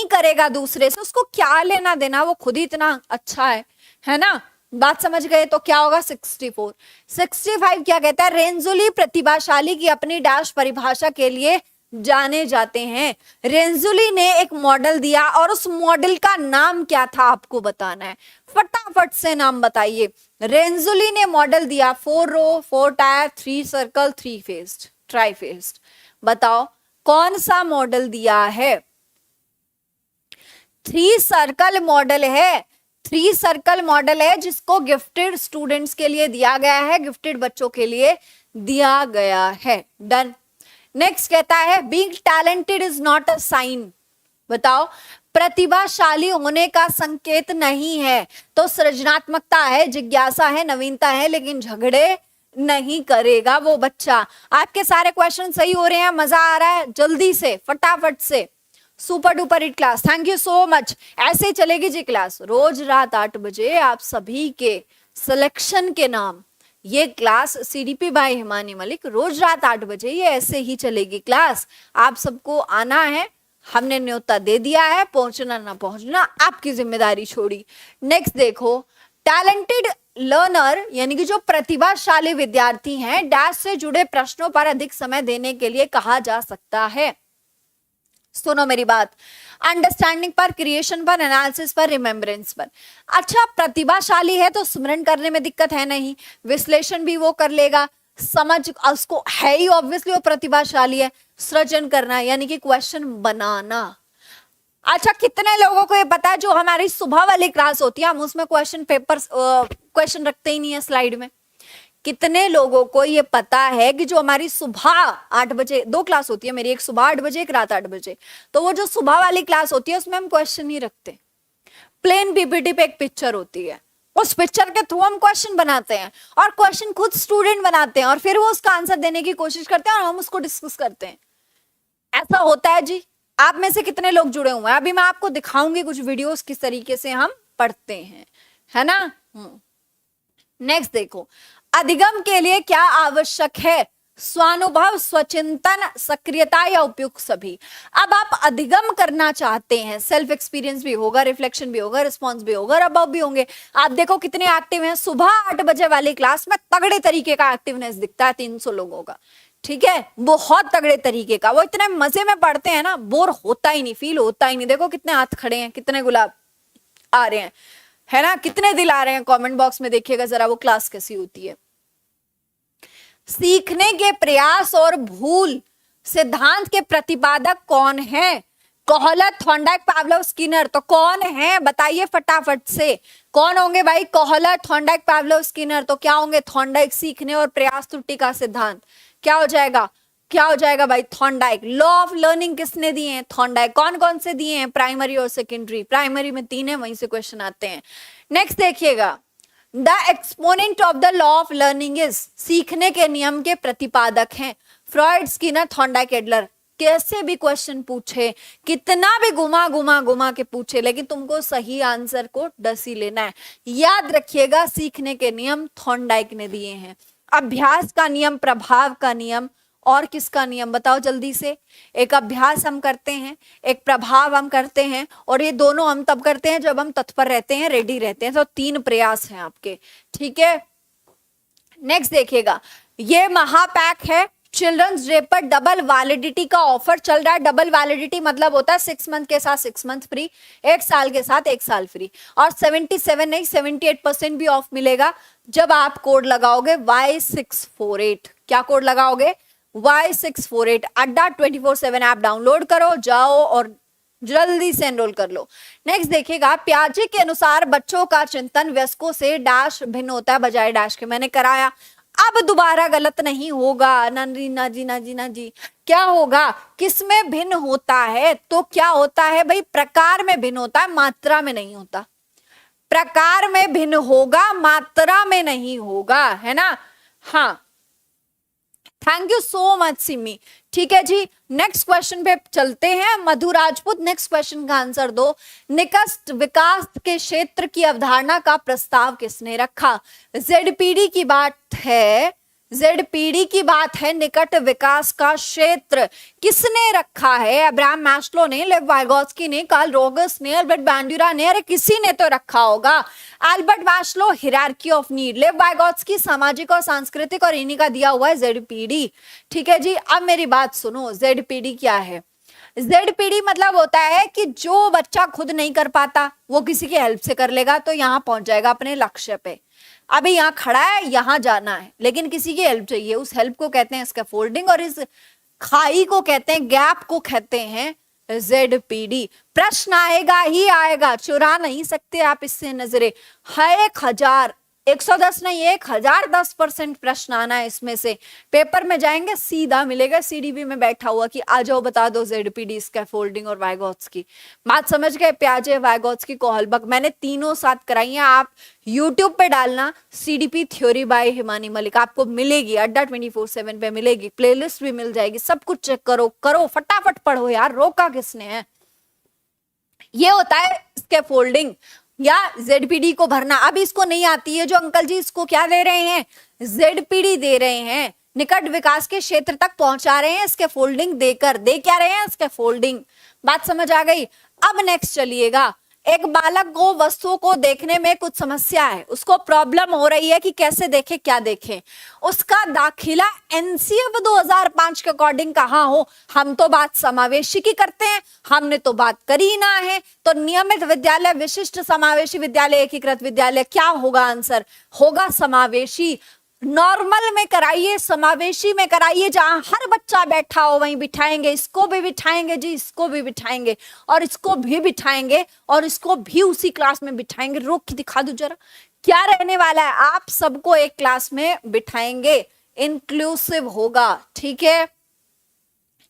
करेगा दूसरे से, उसको क्या लेना देना, वो खुद ही इतना अच्छा है ना। बात समझ गए? तो क्या होगा? 64। 65 क्या कहता है? रेंजुली प्रतिभाशाली की अपनी डैश परिभाषा के लिए जाने जाते हैं। रेंजुली ने एक मॉडल दिया और उस मॉडल का नाम क्या था आपको बताना है। फटाफट से नाम बताइए। रेंजुली ने मॉडल दिया 4 रो, 4 टायर, 3 सर्कल, 3 फेस्ड, ट्राईफेस्ड। बताओ कौन सा मॉडल दिया है? 3 सर्कल मॉडल है। 3 सर्कल मॉडल है जिसको गिफ्टेड स्टूडेंट्स के लिए दिया गया है, गिफ्टेड बच्चों के लिए दिया गया है। डन। नेक्स्ट कहता है being talented is not a sign. बताओ प्रतिभाशाली होने का संकेत नहीं है तो सृजनात्मकता है, जिज्ञासा है, नवीनता है, लेकिन झगड़े नहीं करेगा वो बच्चा। आपके सारे क्वेश्चन सही हो रहे हैं, मजा आ रहा है? जल्दी से फटाफट से। Super duper hit class, thank you so much. ऐसे ही चलेगी जी क्लास, रोज रात 8 बजे आप सभी के सिलेक्शन के नाम ये class CDP by Himani Malik, रोज रात 8 बजे ये ऐसे ही चलेगी क्लास। आप सबको आना है, हमने न्योता दे दिया है, पहुंचना ना पहुंचना आपकी जिम्मेदारी छोड़ी। नेक्स्ट देखो, टैलेंटेड लर्नर यानी कि जो प्रतिभाशाली विद्यार्थी हैं, डैश से जुड़े प्रश्नों पर अधिक समय देने के लिए कहा जा सकता है। सुनो मेरी बात, अंडरस्टैंडिंग पर, क्रिएशन पर, एनालिसिस पर, रिमेम्बरेंस पर। अच्छा प्रतिभाशाली है तो स्मरण करने में दिक्कत है नहीं, विश्लेषण भी वो कर लेगा, समझ उसको है ही, ऑब्वियसली वो प्रतिभाशाली है। सृजन करना यानी कि क्वेश्चन बनाना। अच्छा कितने लोगों को ये पता है जो हमारी सुबह वाली क्लास होती है हम उसमें क्वेश्चन पेपर क्वेश्चन रखते ही नहीं है स्लाइड में? कितने लोगों को ये पता है कि जो हमारी सुबह 8 बजे 2 क्लास होती है मेरी, एक सुबह 8 बजे, एक रात 8 बजे, तो वो जो सुबह वाली क्लास होती है उसमें हम क्वेश्चन नहीं रखते। प्लेन पीपीटी पे एक पिक्चर होती है, उस पिक्चर के थ्रू हम क्वेश्चन बनाते हैं और क्वेश्चन खुद स्टूडेंट बनाते हैं और फिर वो उसका आंसर देने की कोशिश करते हैं और हम उसको डिस्कस करते हैं। ऐसा होता है जी। आप में से कितने लोग जुड़े हुए हैं? अभी मैं आपको दिखाऊंगी कुछ वीडियोस किस तरीके से हम पढ़ते हैं, है ना। नेक्स्ट देखो, अधिगम के लिए क्या आवश्यक है? स्वानुभव, स्वचिंतन, सक्रियता या उपयुक्त सभी। अब आप अधिगम करना चाहते हैं, सेल्फ एक्सपीरियंस भी होगा, रिफ्लेक्शन भी होगा, रिस्पॉन्स भी होगा, अब भी होंगे। आप देखो कितने एक्टिव हैं। सुबह 8 बजे वाली क्लास में तगड़े तरीके का एक्टिवनेस दिखता है 300 लोगों का। ठीक है, बहुत तगड़े तरीके का। वो इतने मजे में पढ़ते हैं ना, बोर होता ही नहीं, फील होता ही नहीं। देखो कितने हाथ खड़े हैं, कितने गुलाब आ रहे हैं, है ना, कितने दिल आ रहे हैं। कमेंट बॉक्स में देखिएगा जरा वो क्लास कैसी होती है। सीखने के प्रयास और भूल सिद्धांत के प्रतिपादक कौन है? कोहलट, थॉर्नडाइक, पावलोव, स्किनर। तो कौन है बताइए फटाफट से, कौन होंगे भाई? कोहलट, थॉर्नडाइक, पावलोव, स्किनर। तो क्या होंगे? थॉर्नडाइक। सीखने और प्रयास त्रुटि का सिद्धांत क्या हो जाएगा? क्या हो जाएगा भाई? थॉर्नडाइक। लॉ ऑफ लर्निंग किसने दिए हैं? थॉर्नडाइक। कौन कौन से दिए हैं? प्राइमरी और सेकेंडरी। प्राइमरी में 3 है, वहीं से क्वेश्चन आते हैं। नेक्स्ट देखिएगा, the exponent of the law of learning is, सीखने के नियम के प्रतिपादक हैं फ्रॉइड, स्किनर, थॉर्नडाइक, एडलर। कैसे भी क्वेश्चन पूछे, कितना भी घुमा घुमा घुमा के पूछे, लेकिन तुमको सही आंसर को डसी लेना है। याद रखिएगा, सीखने के नियम थॉर्नडाइक ने दिए हैं। अभ्यास का नियम, प्रभाव का नियम, और किसका नियम बताओ जल्दी से? एक अभ्यास हम करते हैं, एक प्रभाव हम करते हैं, और ये दोनों हम तब करते हैं जब हम तत्पर रहते हैं, रेडी रहते हैं। तो 3 प्रयास हैं आपके, ठीक है। नेक्स्ट देखिएगा, ये महापैक है चिल्ड्रंस डे पर डबल वैलिडिटी का ऑफर चल रहा है। डबल वैलिडिटी मतलब होता है 6 मंथ के साथ 6 मंथ फ्री, 1 साल के साथ 1 साल फ्री, और 77 नहीं 78% भी ऑफ मिलेगा जब आप कोड लगाओगे Y648। क्या कोड लगाओगे? Y648। अड्डा 24/7 ऐप डाउनलोड करो, जाओ और जल्दी से एनरोल कर लो। नेक्स्ट देखिएगा, पियाजे के अनुसार बच्चों का चिंतन वयस्कों से डैश भिन्न होता है बजाय डैश के। मैंने कराया, अब दोबारा गलत नहीं होगा। ना जी। क्या होगा? किसमें भिन्न होता है? तो क्या होता है भाई? प्रकार में भिन्न होता है, मात्रा में नहीं होता। प्रकार में भिन्न होगा, मात्रा में नहीं होगा, है ना। हाँ, thank you so much Simi. ठीक है जी, नेक्स्ट क्वेश्चन पे चलते हैं। मधु राजपूत, नेक्स्ट क्वेश्चन का आंसर दो। निकट विकास के क्षेत्र की अवधारणा का प्रस्ताव किसने रखा? जेडपीडी की बात है, जेडपीडी की बात है। निकट विकास का क्षेत्र किसने रखा है? अब्राहम मैस्लो ने, लेव वाइगोत्स्की ने, कार्ल रोजर्स ने, अल्बर्ट बांडुरा ने। अरे किसी ने तो रखा होगा। Albert Maslow, hierarchy of need. लेव वाइगोत्स्की, सामाजिक और सांस्कृतिक, और इन्हीं का दिया हुआ है जेडपीडी। ठीक है जी, अब मेरी बात सुनो, जेडपीडी क्या है? जेडपीडी मतलब होता है कि जो बच्चा खुद नहीं कर पाता वो किसी की हेल्प से कर लेगा, तो यहां पहुंच जाएगा अपने लक्ष्य पे। अभी यहाँ खड़ा है, यहां जाना है, लेकिन किसी की हेल्प चाहिए। उस हेल्प को कहते हैं स्कैफोल्डिंग, और इस खाई को कहते हैं, गैप को कहते हैं जेडपीडी। प्रश्न आएगा ही आएगा, चुरा नहीं सकते आप इससे नजरें। 1000 110 नहीं 1010% प्रश्न आना है इसमें से। पेपर में जाएंगे सीधा मिलेगा सीडीबी में बैठा हुआ कि आ जाओ बता दो जेडपीडी, स्कैफोल्डिंग और वाइगोत्स्की। बात समझ गए? पियाजे, वाइगोत्स्की, कोहलबर्ग, मैंने तीनों साथ कराई हैं। आप यूट्यूब पे डालना CDP theory by Himani Malik, आपको मिलेगी। अड्डा 24/7 पे मिलेगी, प्लेलिस्ट भी मिल जाएगी। सब कुछ चेक करो फटाफट पढ़ो यार, रोका किसने है। ये होता है स्कैफोल्डिंग या जेडपीडी को भरना। अब इसको नहीं आती है जो अंकल जी, इसको क्या दे रहे हैं? जेडपीडी दे रहे हैं, निकट विकास के क्षेत्र तक पहुंचा रहे हैं स्कैफोल्डिंग देकर। दे क्या रहे हैं? स्कैफोल्डिंग। बात समझ आ गई? अब नेक्स्ट चलिएगा, एक बालक को वस्तुओं को देखने में कुछ समस्या है, उसको प्रॉब्लम हो रही है कि कैसे देखे, क्या देखे। उसका दाखिला एनसीएफ 2005 के अकॉर्डिंग कहाँ हो? हम तो बात समावेशी की करते हैं, हमने तो बात करी ना है। तो नियमित विद्यालय, विशिष्ट समावेशी विद्यालय, एकीकृत विद्यालय, क्या होगा आंसर? होगा समावेशी। नॉर्मल में कराइए, समावेशी में कराइए, जहां हर बच्चा बैठा हो वहीं बिठाएंगे। इसको भी बिठाएंगे जी, इसको भी बिठाएंगे, और इसको भी बिठाएंगे, और इसको भी उसी क्लास में बिठाएंगे। रोक के दिखा दो जरा क्या रहने वाला है। आप सबको एक क्लास में बिठाएंगे, इंक्लूसिव होगा। ठीक है,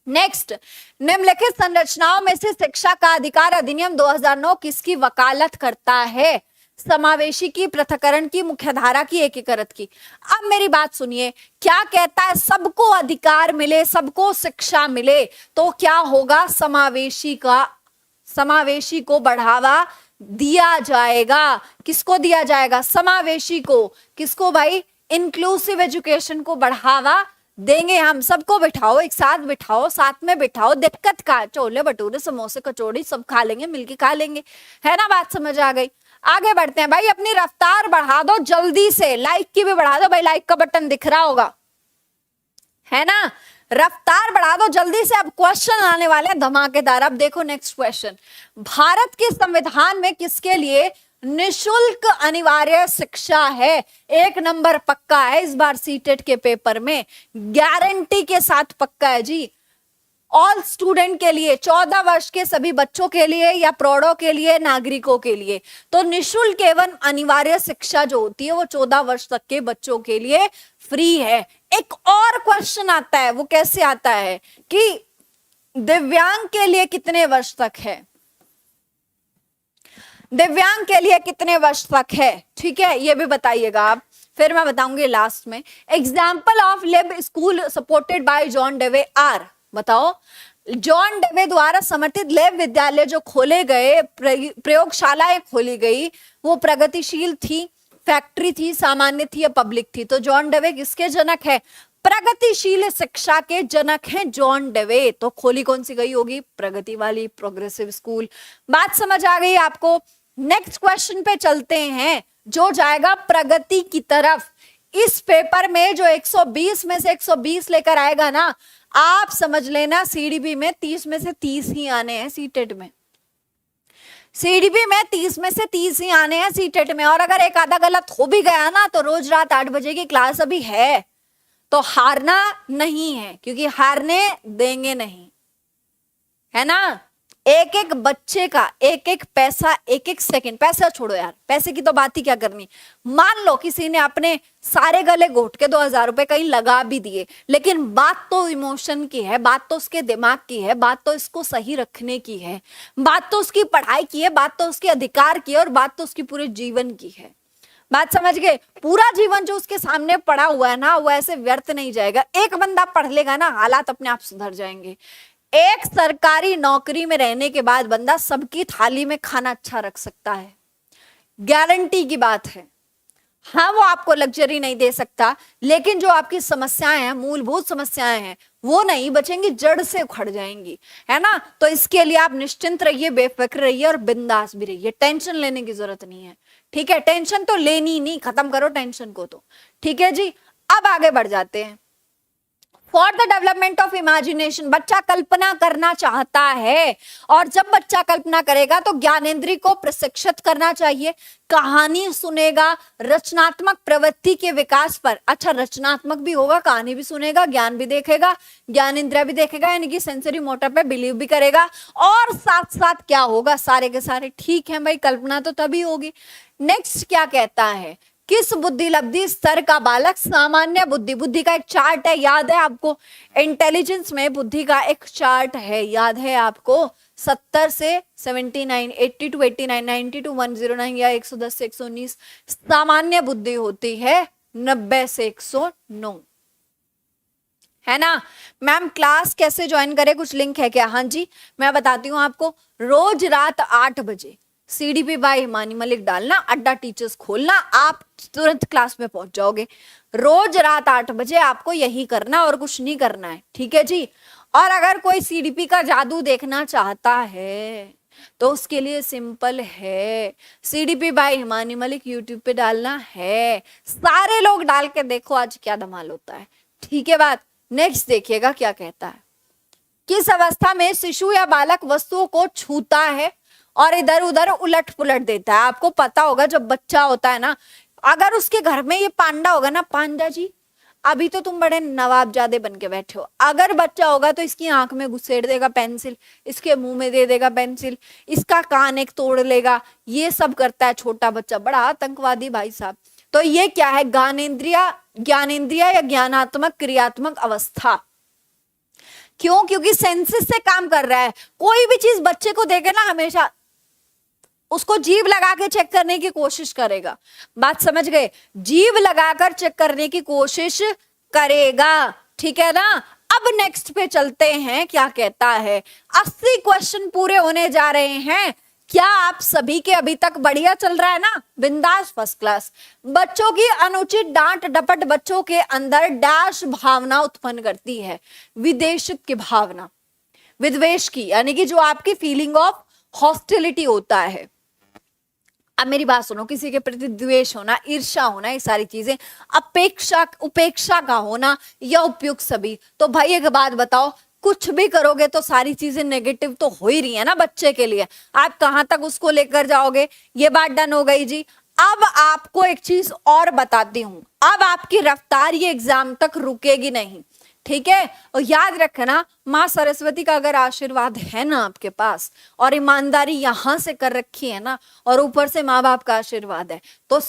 नेक्स्ट, निम्नलिखित संरचनाओं में से शिक्षा का अधिकार अधिनियम 2009 किसकी वकालत करता है? समावेशी की, पृथक्करण की, मुख्यधारा की, एकीकृत की। अब मेरी बात सुनिए, क्या कहता है? सबको अधिकार मिले, सबको शिक्षा मिले, तो क्या होगा? समावेशी को बढ़ावा दिया जाएगा। किसको दिया जाएगा? समावेशी को। किसको भाई? इंक्लूसिव एजुकेशन को बढ़ावा देंगे हम। सबको बिठाओ, एक साथ बिठाओ, साथ में बिठाओ। दिक्कत का, छोले भटूरे समोसे कचौड़ी सब खा लेंगे, मिलके खा लेंगे, है ना। बात समझ आ गई? आगे बढ़ते हैं भाई, अपनी रफ्तार बढ़ा दो जल्दी से, लाइक की भी बढ़ा दो भाई, लाइक का बटन दिख रहा होगा। है ना। रफ्तार बढ़ा दो जल्दी से, अब क्वेश्चन आने वाले हैं धमाकेदार। अब देखो नेक्स्ट क्वेश्चन, भारत के संविधान में किसके लिए निशुल्क अनिवार्य शिक्षा है? एक नंबर पक्का है इस बार सीटेट के पेपर में, गारंटी के साथ पक्का है जी। ऑल स्टूडेंट के लिए, 14 वर्ष के सभी बच्चों के लिए या प्रौढ़ों के लिए, नागरिकों के लिए। तो निशुल्क एवं अनिवार्य शिक्षा जो होती है वो 14 वर्ष तक के बच्चों के लिए फ्री है। एक और क्वेश्चन आता है, वो कैसे आता है कि दिव्यांग के लिए कितने वर्ष तक है? दिव्यांग के लिए कितने वर्ष तक है? ठीक है, ये भी बताइएगा आप, फिर मैं बताऊंगी लास्ट में। Example of lab school supported by John Dewey are, बताओ। जॉन डेवे द्वारा समर्थित लैब विद्यालय जो खोले गए, प्रयोगशालाएं खोली गई, वो प्रगतिशील थी, फैक्ट्री थी, सामान्य थी या पब्लिक थी? तो जॉन डेवे किसके जनक है? प्रगतिशील शिक्षा के जनक हैं जॉन डेवे। तो खोली कौन सी गई होगी? प्रगति वाली, प्रोग्रेसिव स्कूल। बात समझ आ गई आपको? नेक्स्ट क्वेश्चन पे चलते हैं जो जाएगा प्रगति की तरफ। इस पेपर में जो 120 में से 120 लेकर आएगा ना, आप समझ लेना सीडीपी में 30 में से 30 ही आने हैं सीटेट में। सीडीपी में 30 में से 30 ही आने हैं सीटेट में। और अगर एक आधा गलत हो भी गया ना, तो रोज रात 8 बजे की क्लास अभी है, तो हारना नहीं है, क्योंकि हारने देंगे नहीं, है ना। एक एक बच्चे का एक एक पैसा, एक एक सेकंड, पैसा छोड़ो यार, पैसे की तो बात ही क्या करनी। मान लो किसी ने अपने सारे गले घोट के 2000 रुपए कहीं लगा भी दिए, लेकिन बात तो इमोशन की है, बात तो उसके दिमाग की है, बात तो इसको सही रखने की है, बात तो उसकी पढ़ाई की है, बात तो उसके अधिकार की है, और बात तो उसकी पूरे जीवन की है। बात समझ गए? पूरा जीवन जो उसके सामने पड़ा हुआ है ना, वो ऐसे व्यर्थ नहीं जाएगा। एक बंदा पढ़ लेगा ना, हालात अपने आप सुधर जाएंगे। एक सरकारी नौकरी में रहने के बाद बंदा सबकी थाली में खाना अच्छा रख सकता है, गारंटी की बात है। हाँ, वो आपको लग्जरी नहीं दे सकता, लेकिन जो आपकी समस्याएं हैं, मूलभूत समस्याएं हैं, वो नहीं बचेंगी, जड़ से उखड़ जाएंगी, है ना। तो इसके लिए आप निश्चिंत रहिए, बेफिक्र रहिए और बिंदास भी रहिए। टेंशन लेने की जरूरत नहीं है, ठीक है। टेंशन तो लेनी नहीं, खत्म करो टेंशन को तो, ठीक है जी। अब आगे बढ़ जाते हैं। For the development of imagination, बच्चा कल्पना करना चाहता है, और जब बच्चा कल्पना करेगा तो ज्ञानेंद्रिय को प्रशिक्षित करना चाहिए। कहानी सुनेगा, रचनात्मक प्रवृत्ति के विकास पर, अच्छा रचनात्मक भी होगा, कहानी भी सुनेगा, ज्ञान भी देखेगा, ज्ञानेंद्रिय भी देखेगा, यानी कि सेंसरी मोटर पे बिलीव भी करेगा। और साथ साथ क्या होगा? सारे के सारे ठीक है भाई, कल्पना तो तभी होगी। नेक्स्ट क्या कहता है? किस बुद्धि लब्धि स्तर का बालक सामान्य बुद्धि, बुद्धि का एक चार्ट है, याद है आपको? इंटेलिजेंस में बुद्धि का एक चार्ट है, याद है आपको? 70 से 79, 80 टू 89, 90 टू 109 या 110 से 119 सामान्य बुद्धि होती है, 90 से 109, है ना। मैम क्लास कैसे ज्वाइन करें, कुछ लिंक है क्या? हाँ जी, मैं बताती हूँ आपको। रोज रात 8 बजे सीडीपी बाय हिमानी मलिक डालना, अड्डा टीचर्स खोलना, आप तुरंत क्लास में पहुंच जाओगे। रोज रात 8 बजे आपको यही करना और कुछ नहीं करना है, ठीक है जी। और अगर कोई सीडीपी का जादू देखना चाहता है तो उसके लिए सिंपल है, CDP by Himani Malik YouTube पे डालना है। सारे लोग डाल के देखो आज क्या धमाल होता है, ठीक है बात। नेक्स्ट देखिएगा क्या कहता है। किस अवस्था में शिशु या बालक वस्तुओं को छूता है और इधर उधर उलट पुलट देता है? आपको पता होगा जब बच्चा होता है ना, अगर उसके घर में ये पांडा होगा ना, पांडा जी अभी तो तुम बड़े नवाबजादे बन के बैठे हो, अगर बच्चा होगा तो इसकी आंख में घुसेड़ देगा पेंसिल, इसके मुंह में दे देगा पेंसिल, इसका कान एक तोड़ लेगा, ये सब करता है छोटा बच्चा, बड़ा आतंकवादी भाई साहब। तो ये क्या है? ज्ञानेंद्रिय या ज्ञानात्मक क्रियात्मक अवस्था। क्यों? क्योंकि सेंसेस से काम कर रहा है। कोई भी चीज बच्चे को देखे ना, हमेशा उसको जीभ लगा के चेक करने की कोशिश करेगा। बात समझ गए? जीभ लगाकर चेक करने की कोशिश करेगा, ठीक है ना। अब नेक्स्ट पे चलते हैं, क्या कहता है। 80 क्वेश्चन पूरे होने जा रहे हैं। क्या आप सभी के अभी तक बढ़िया चल रहा है ना? बिंदास, फर्स्ट क्लास। बच्चों की अनुचित डांट डपट बच्चों के अंदर डैश भावना उत्पन्न करती है, विदेशित की भावना, विद्वेष की, यानी कि जो आपकी फीलिंग ऑफ हॉस्टिलिटी होता है। अब मेरी बात सुनो, किसी के प्रति द्वेष होना, ईर्ष्या होना, ये सारी चीजें, अपेक्षा उपेक्षा का होना या उपयुक्त सभी, तो भाई एक बात बताओ, कुछ भी करोगे तो सारी चीजें नेगेटिव तो हो ही रही है ना बच्चे के लिए। आप कहां तक उसको लेकर जाओगे, ये बात डन हो गई जी। अब आपको एक चीज और बताती हूं, अब आपकी रफ्तार ये एग्जाम तक रुकेगी नहीं, ठीक है। और याद रखना, माँ सरस्वती का अगर आशीर्वाद है ना आपके पास, और ईमानदारी यहां से कर रखी है ना, और ऊपर से माँ बाप का आशीर्वाद है, तो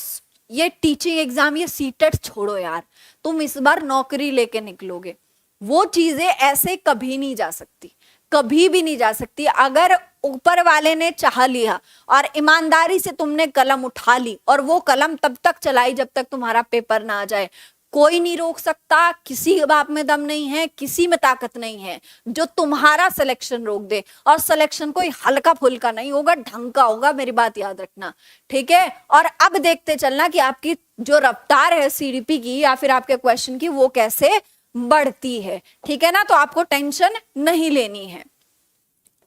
ये टीचिंग एग्जाम, ये सीटेट छोड़ो यार, तुम इस बार नौकरी लेके निकलोगे। वो चीजें ऐसे कभी नहीं जा सकती, कभी भी नहीं जा सकती। अगर ऊपर वाले ने चाह लिया और ईमानदारी से तुमने कलम उठा ली, और वो कलम तब तक चलाई जब तक तुम्हारा पेपर ना आ जाए, कोई नहीं रोक सकता। किसी के बाप में दम नहीं है, किसी में ताकत नहीं है जो तुम्हारा सिलेक्शन रोक दे। और सिलेक्शन कोई हल्का फुल्का नहीं होगा, ढंग का होगा, मेरी बात याद रखना, ठीक है। और अब देखते चलना कि आपकी जो रफ्तार है सीडीपी की या फिर आपके क्वेश्चन की, वो कैसे बढ़ती है, ठीक है ना। तो आपको टेंशन नहीं लेनी है।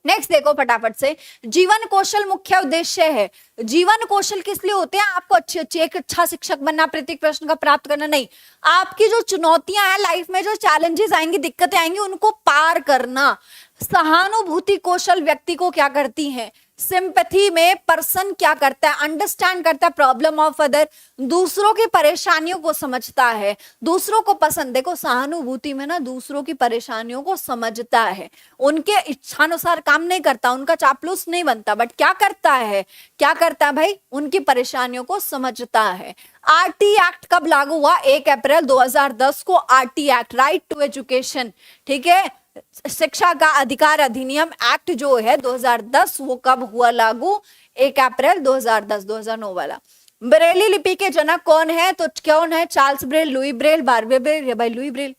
नेक्स्ट देखो फटाफट से, जीवन कौशल मुख्य उद्देश्य है। जीवन कौशल किस लिए होते हैं? आपको अच्छी एक अच्छा शिक्षक बनना, प्रत्येक प्रश्न का प्राप्त करना नहीं, आपकी जो चुनौतियां हैं लाइफ में, जो चैलेंजेस आएंगी, दिक्कतें आएंगी, उनको पार करना। सहानुभूति कौशल व्यक्ति को क्या करती है? सिंपैथी में पर्सन क्या करता है? अंडरस्टैंड करता है प्रॉब्लम ऑफ अदर, दूसरों की परेशानियों को समझता है, दूसरों को पसंद, देखो सहानुभूति में ना दूसरों की परेशानियों को समझता है, उनके इच्छानुसार काम नहीं करता, उनका चापलूस नहीं बनता, बट क्या करता है, क्या करता है भाई? उनकी परेशानियों को समझता है। आरटी एक्ट कब लागू हुआ? 1 अप्रैल 2010 को RT act, right to education, ठीक है, शिक्षा का अधिकार अधिनियम एक्ट जो है 2010, वो कब हुआ लागू? 1 अप्रैल 2010, 2009 वाला। ब्रेली लिपि के जनक कौन है? तो कौन है? Charles Braille, Louis Braille, Barbier Braille या भाई लुई ब्रेल?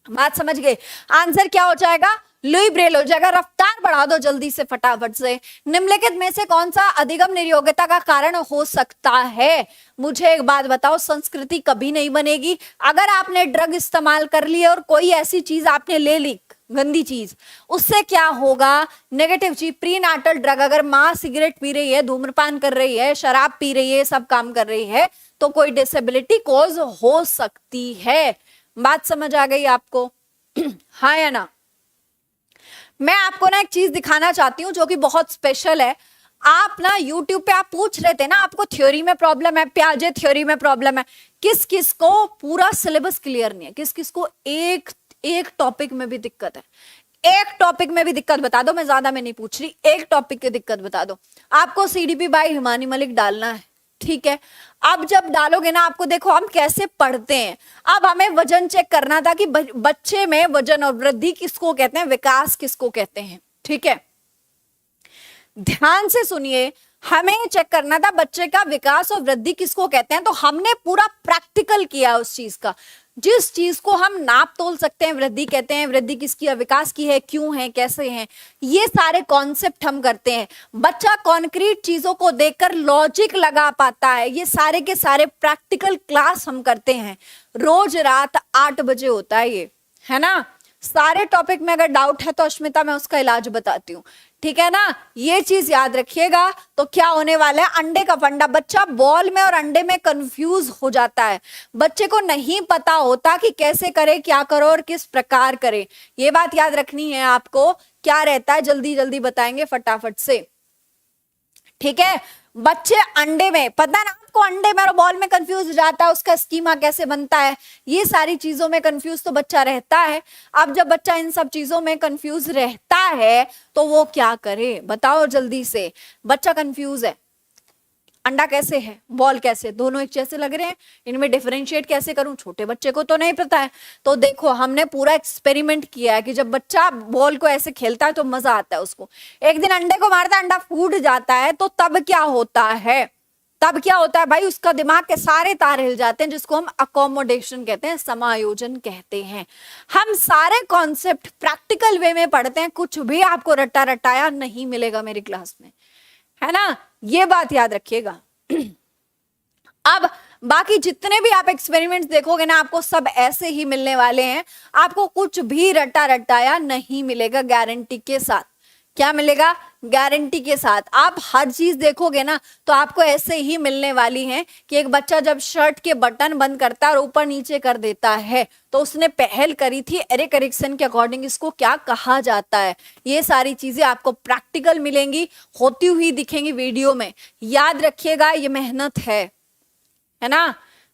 बात समझ गए? आंसर क्या हो जाएगा? लुई ब्रेल हो जाएगा। रफ्तार बढ़ा दो जल्दी से फटाफट से। निम्नलिखित में से कौन सा अधिगम निर्योग्यता का कारण हो सकता है? मुझे एक बात बताओ, संस्कृति कभी नहीं बनेगी। अगर आपने ड्रग इस्तेमाल कर ली और कोई ऐसी चीज आपने ले ली, गंदी चीज, उससे क्या होगा? नेगेटिव चीज, प्री नाटल ड्रग, अगर माँ सिगरेट पी रही है, धूम्रपान कर रही है, शराब पी रही है, सब काम कर रही है, तो कोई डिसेबिलिटी कॉज हो सकती है। बात समझ आ गई आपको? हाँ या ना? मैं आपको ना एक चीज दिखाना चाहती हूँ जो कि बहुत स्पेशल है। आप ना YouTube पे आप पूछ रहे थे ना, आपको थ्योरी में प्रॉब्लम है, प्याजे थ्योरी में प्रॉब्लम है, किस किस को पूरा सिलेबस क्लियर नहीं है, किस किस को एक एक टॉपिक में भी दिक्कत है, एक टॉपिक में भी दिक्कत बता दो, मैं ज्यादा में नहीं पूछ रही, एक टॉपिक की दिक्कत बता दो। आपको सीडीपी बाय हिमानी मलिक डालना है, ठीक है। अब जब डालोगे ना, आपको देखो हम कैसे पढ़ते हैं। अब हमें वजन चेक करना था कि बच्चे में वजन और वृद्धि किसको कहते हैं, विकास किसको कहते हैं, ठीक है। ध्यान से सुनिए, हमें चेक करना था बच्चे का विकास और वृद्धि किसको कहते हैं, तो हमने पूरा प्रैक्टिकल किया उस चीज का। जिस चीज को हम नाप तोल सकते हैं, वृद्धि कहते हैं, वृद्धि किसकी है, विकास की है, क्यों है, कैसे है, ये सारे कॉन्सेप्ट हम करते हैं। बच्चा कॉन्क्रीट चीजों को देखकर लॉजिक लगा पाता है, ये सारे के सारे प्रैक्टिकल क्लास हम करते हैं। रोज रात 8 बजे होता है ये, है ना। सारे टॉपिक में अगर डाउट है तो अश्मिता मैं उसका इलाज बताती हूँ, ठीक है ना। ये चीज याद रखिएगा। तो क्या होने वाला है, अंडे का फंडा, बच्चा बॉल में और अंडे में कंफ्यूज हो जाता है, बच्चे को नहीं पता होता कि कैसे करे, क्या करो और किस प्रकार करे। ये बात याद रखनी है आपको। क्या रहता है, जल्दी जल्दी बताएंगे फटाफट से, ठीक है। बच्चे अंडे में, पता ना आपको, अंडे में और बॉल में कंफ्यूज जाता है, उसका स्कीमा कैसे बनता है, ये सारी चीजों में कंफ्यूज तो बच्चा रहता है। अब जब बच्चा इन सब चीजों में कंफ्यूज रहता है तो वो क्या करे, बताओ जल्दी से। बच्चा कंफ्यूज है, अंडा कैसे है, बॉल कैसे, दोनों एक जैसे लग रहे हैं, इनमें डिफरेंशिएट कैसे करूं, छोटे बच्चे को तो नहीं पता है। तो देखो हमने पूरा एक्सपेरिमेंट किया है कि जब बच्चा बॉल को ऐसे खेलता है तो मजा आता है उसको, एक दिन अंडे को मारता है, अंडा फूट जाता है, तो तब क्या होता है, तब क्या होता है भाई, उसका दिमाग के सारे तार हिल जाते हैं, जिसको हम अकोमोडेशन कहते हैं, समायोजन कहते हैं। हम सारे कॉन्सेप्ट प्रैक्टिकल वे में पढ़ते हैं, कुछ भी आपको रटा रटाया नहीं मिलेगा मेरी क्लास में, है ना, ये बात याद रखिएगा। अब बाकी जितने भी आप एक्सपेरिमेंट्स देखोगे ना, आपको सब ऐसे ही मिलने वाले हैं, आपको कुछ भी रटा रटाया नहीं मिलेगा, गारंटी के साथ, क्या मिलेगा? गारंटी के साथ। आप हर चीज देखोगे ना तो आपको ऐसे ही मिलने वाली है कि एक बच्चा जब शर्ट के बटन बंद करता है और ऊपर नीचे कर देता है तो उसने पहल करी थी एरे करेक्शन के अकॉर्डिंग इसको क्या कहा जाता है। ये सारी चीजें आपको प्रैक्टिकल मिलेंगी, होती हुई दिखेंगी वीडियो में। याद रखिएगा ये मेहनत है ना?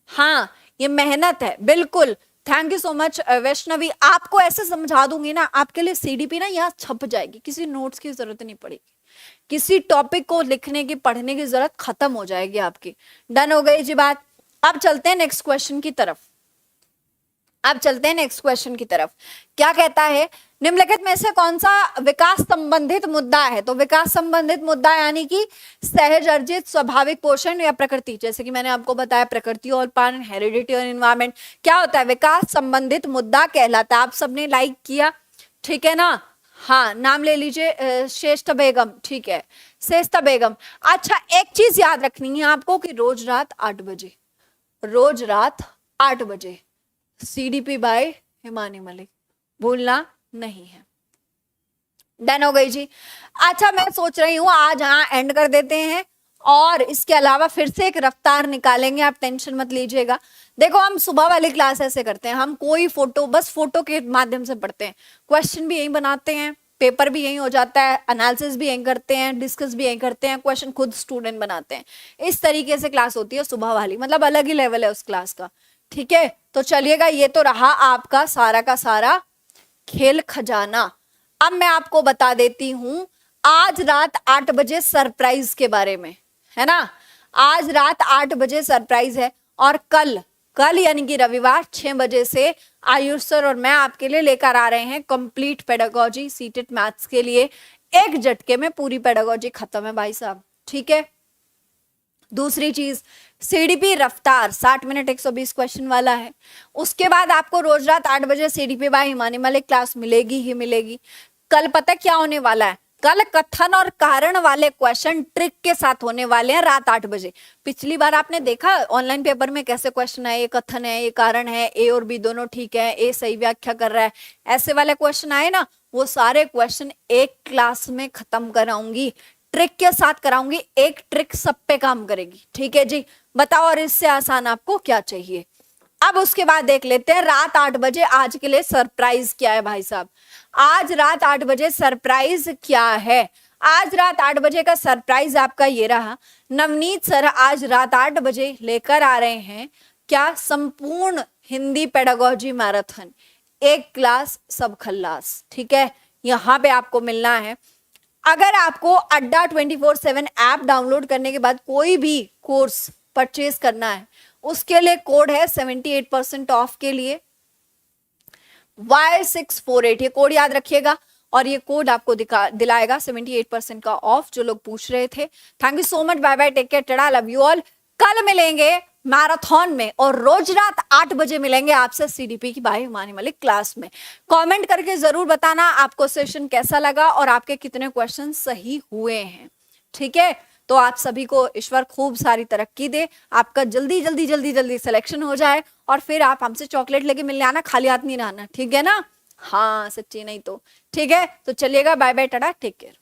हाँ ये मेहनत है बिल्कुल। Thank you so much Vaishnavi. आपको ऐसे समझा दूंगी ना, आपके लिए सीडीपी ना यहाँ छप जाएगी, किसी नोट्स की जरूरत नहीं पड़ेगी, किसी टॉपिक को लिखने की पढ़ने की जरूरत खत्म हो जाएगी आपकी। डन हो गई जी बात। अब चलते हैं नेक्स्ट क्वेश्चन की तरफ। क्या कहता है? निम्नलिखित में से कौन सा विकास संबंधित मुद्दा है? तो विकास संबंधित मुद्दा यानी कि सहज अर्जित, स्वाभाविक पोषण या प्रकृति। जैसे कि मैंने आपको बताया प्रकृति और पालन, हेरिडिटी और एनवायरमेंट। क्या होता है? विकास संबंधित मुद्दा कहलाता है। आप सबने लाइक किया, ठीक है ना? हाँ नाम ले लीजिए, श्रेष्ठ बेगम, ठीक है श्रेष्ठ बेगम। अच्छा एक चीज याद रखनी है आपको कि रोज रात 8 बजे सीडीपी बाय हिमानी मलिक, भूलना नहीं है। डन हो गई जी। अच्छा मैं सोच रही हूं आज यहाँ एंड कर देते हैं और इसके अलावा फिर से एक रफ्तार निकालेंगे, आप टेंशन मत लीजिएगा। देखो हम सुबह वाली क्लास ऐसे करते हैं, हम कोई फोटो, बस फोटो के माध्यम से पढ़ते हैं, क्वेश्चन भी यही बनाते हैं, पेपर भी यही हो जाता है, एनालिसिस भी यही करते हैं, डिस्कस भी यही करते हैं, क्वेश्चन खुद स्टूडेंट बनाते हैं। इस तरीके से क्लास होती है सुबह वाली, मतलब अलग ही लेवल है उस क्लास का, ठीक है? तो चलिएगा, ये तो रहा आपका सारा का सारा खेल खजाना। अब मैं आपको बता देती हूं आज रात 8 बजे सरप्राइज के बारे में, है ना? आज रात 8 बजे सरप्राइज है और कल यानी कि रविवार 6 बजे से आयुष सर और मैं आपके लिए लेकर आ रहे हैं कंप्लीट पेडागोजी सीटेट मैथ्स के लिए। एक झटके में पूरी पेडागोजी खत्म है भाई साहब, ठीक है? दूसरी चीज, सीडीपी रफ्तार 60 मिनट 120 क्वेश्चन वाला है। उसके बाद आपको रोज रात 8 बजे CDP by Himani Malik class मिलेगी ही मिलेगी। कल पता क्या होने वाला है? कल कथन और कारण वाले क्वेश्चन ट्रिक के साथ होने वाले हैं रात 8 बजे। पिछली बार आपने देखा ऑनलाइन पेपर में कैसे क्वेश्चन है, ये कथन है, ये कारण है, ए और बी दोनों ठीक है, ए सही व्याख्या कर रहा है, ऐसे वाले क्वेश्चन आए ना, वो सारे क्वेश्चन एक क्लास में खत्म कराऊंगी, ट्रिक के साथ कराऊंगी। एक ट्रिक सब पे काम करेगी, ठीक है जी? बताओ और इससे आसान आपको क्या चाहिए? अब उसके बाद देख लेते हैं रात 8 बजे आज के लिए सरप्राइज क्या है भाई साहब। आज रात 8 बजे सरप्राइज क्या है? आज रात 8 बजे का सरप्राइज आपका ये रहा, नवनीत सर आज रात 8 बजे लेकर आ रहे हैं क्या? संपूर्ण हिंदी पेडागोजी मैराथन, एक क्लास सब खल्लास, ठीक है? यहाँ पे आपको मिलना है। अगर आपको अड्डा 24/7 ऐप डाउनलोड करने के बाद कोई भी कोर्स परचेज करना है, उसके लिए कोड है 78% ऑफ के लिए Y648, ये कोड याद रखिएगा और ये कोड आपको दिलाएगा 78% का ऑफ। जो लोग पूछ रहे थे, thank you so much, bye bye, take care, tata, love you all. कल मिलेंगे मैराथन में और रोज रात 8 बजे मिलेंगे आपसे सीडीपी की बाय हिमानी मलिक क्लास में। कमेंट करके जरूर बताना आपको सेशन कैसा लगा और आपके कितने क्वेश्चन सही हुए हैं, ठीक है? तो आप सभी को ईश्वर खूब सारी तरक्की दे, आपका जल्दी सिलेक्शन हो जाए और फिर आप हमसे चॉकलेट लेके मिलने आना, खाली हाथ नहीं रहना, ठीक है ना? हाँ सच्ची नहीं तो ठीक है। तो चलिएगा, bye bye, tata, take care.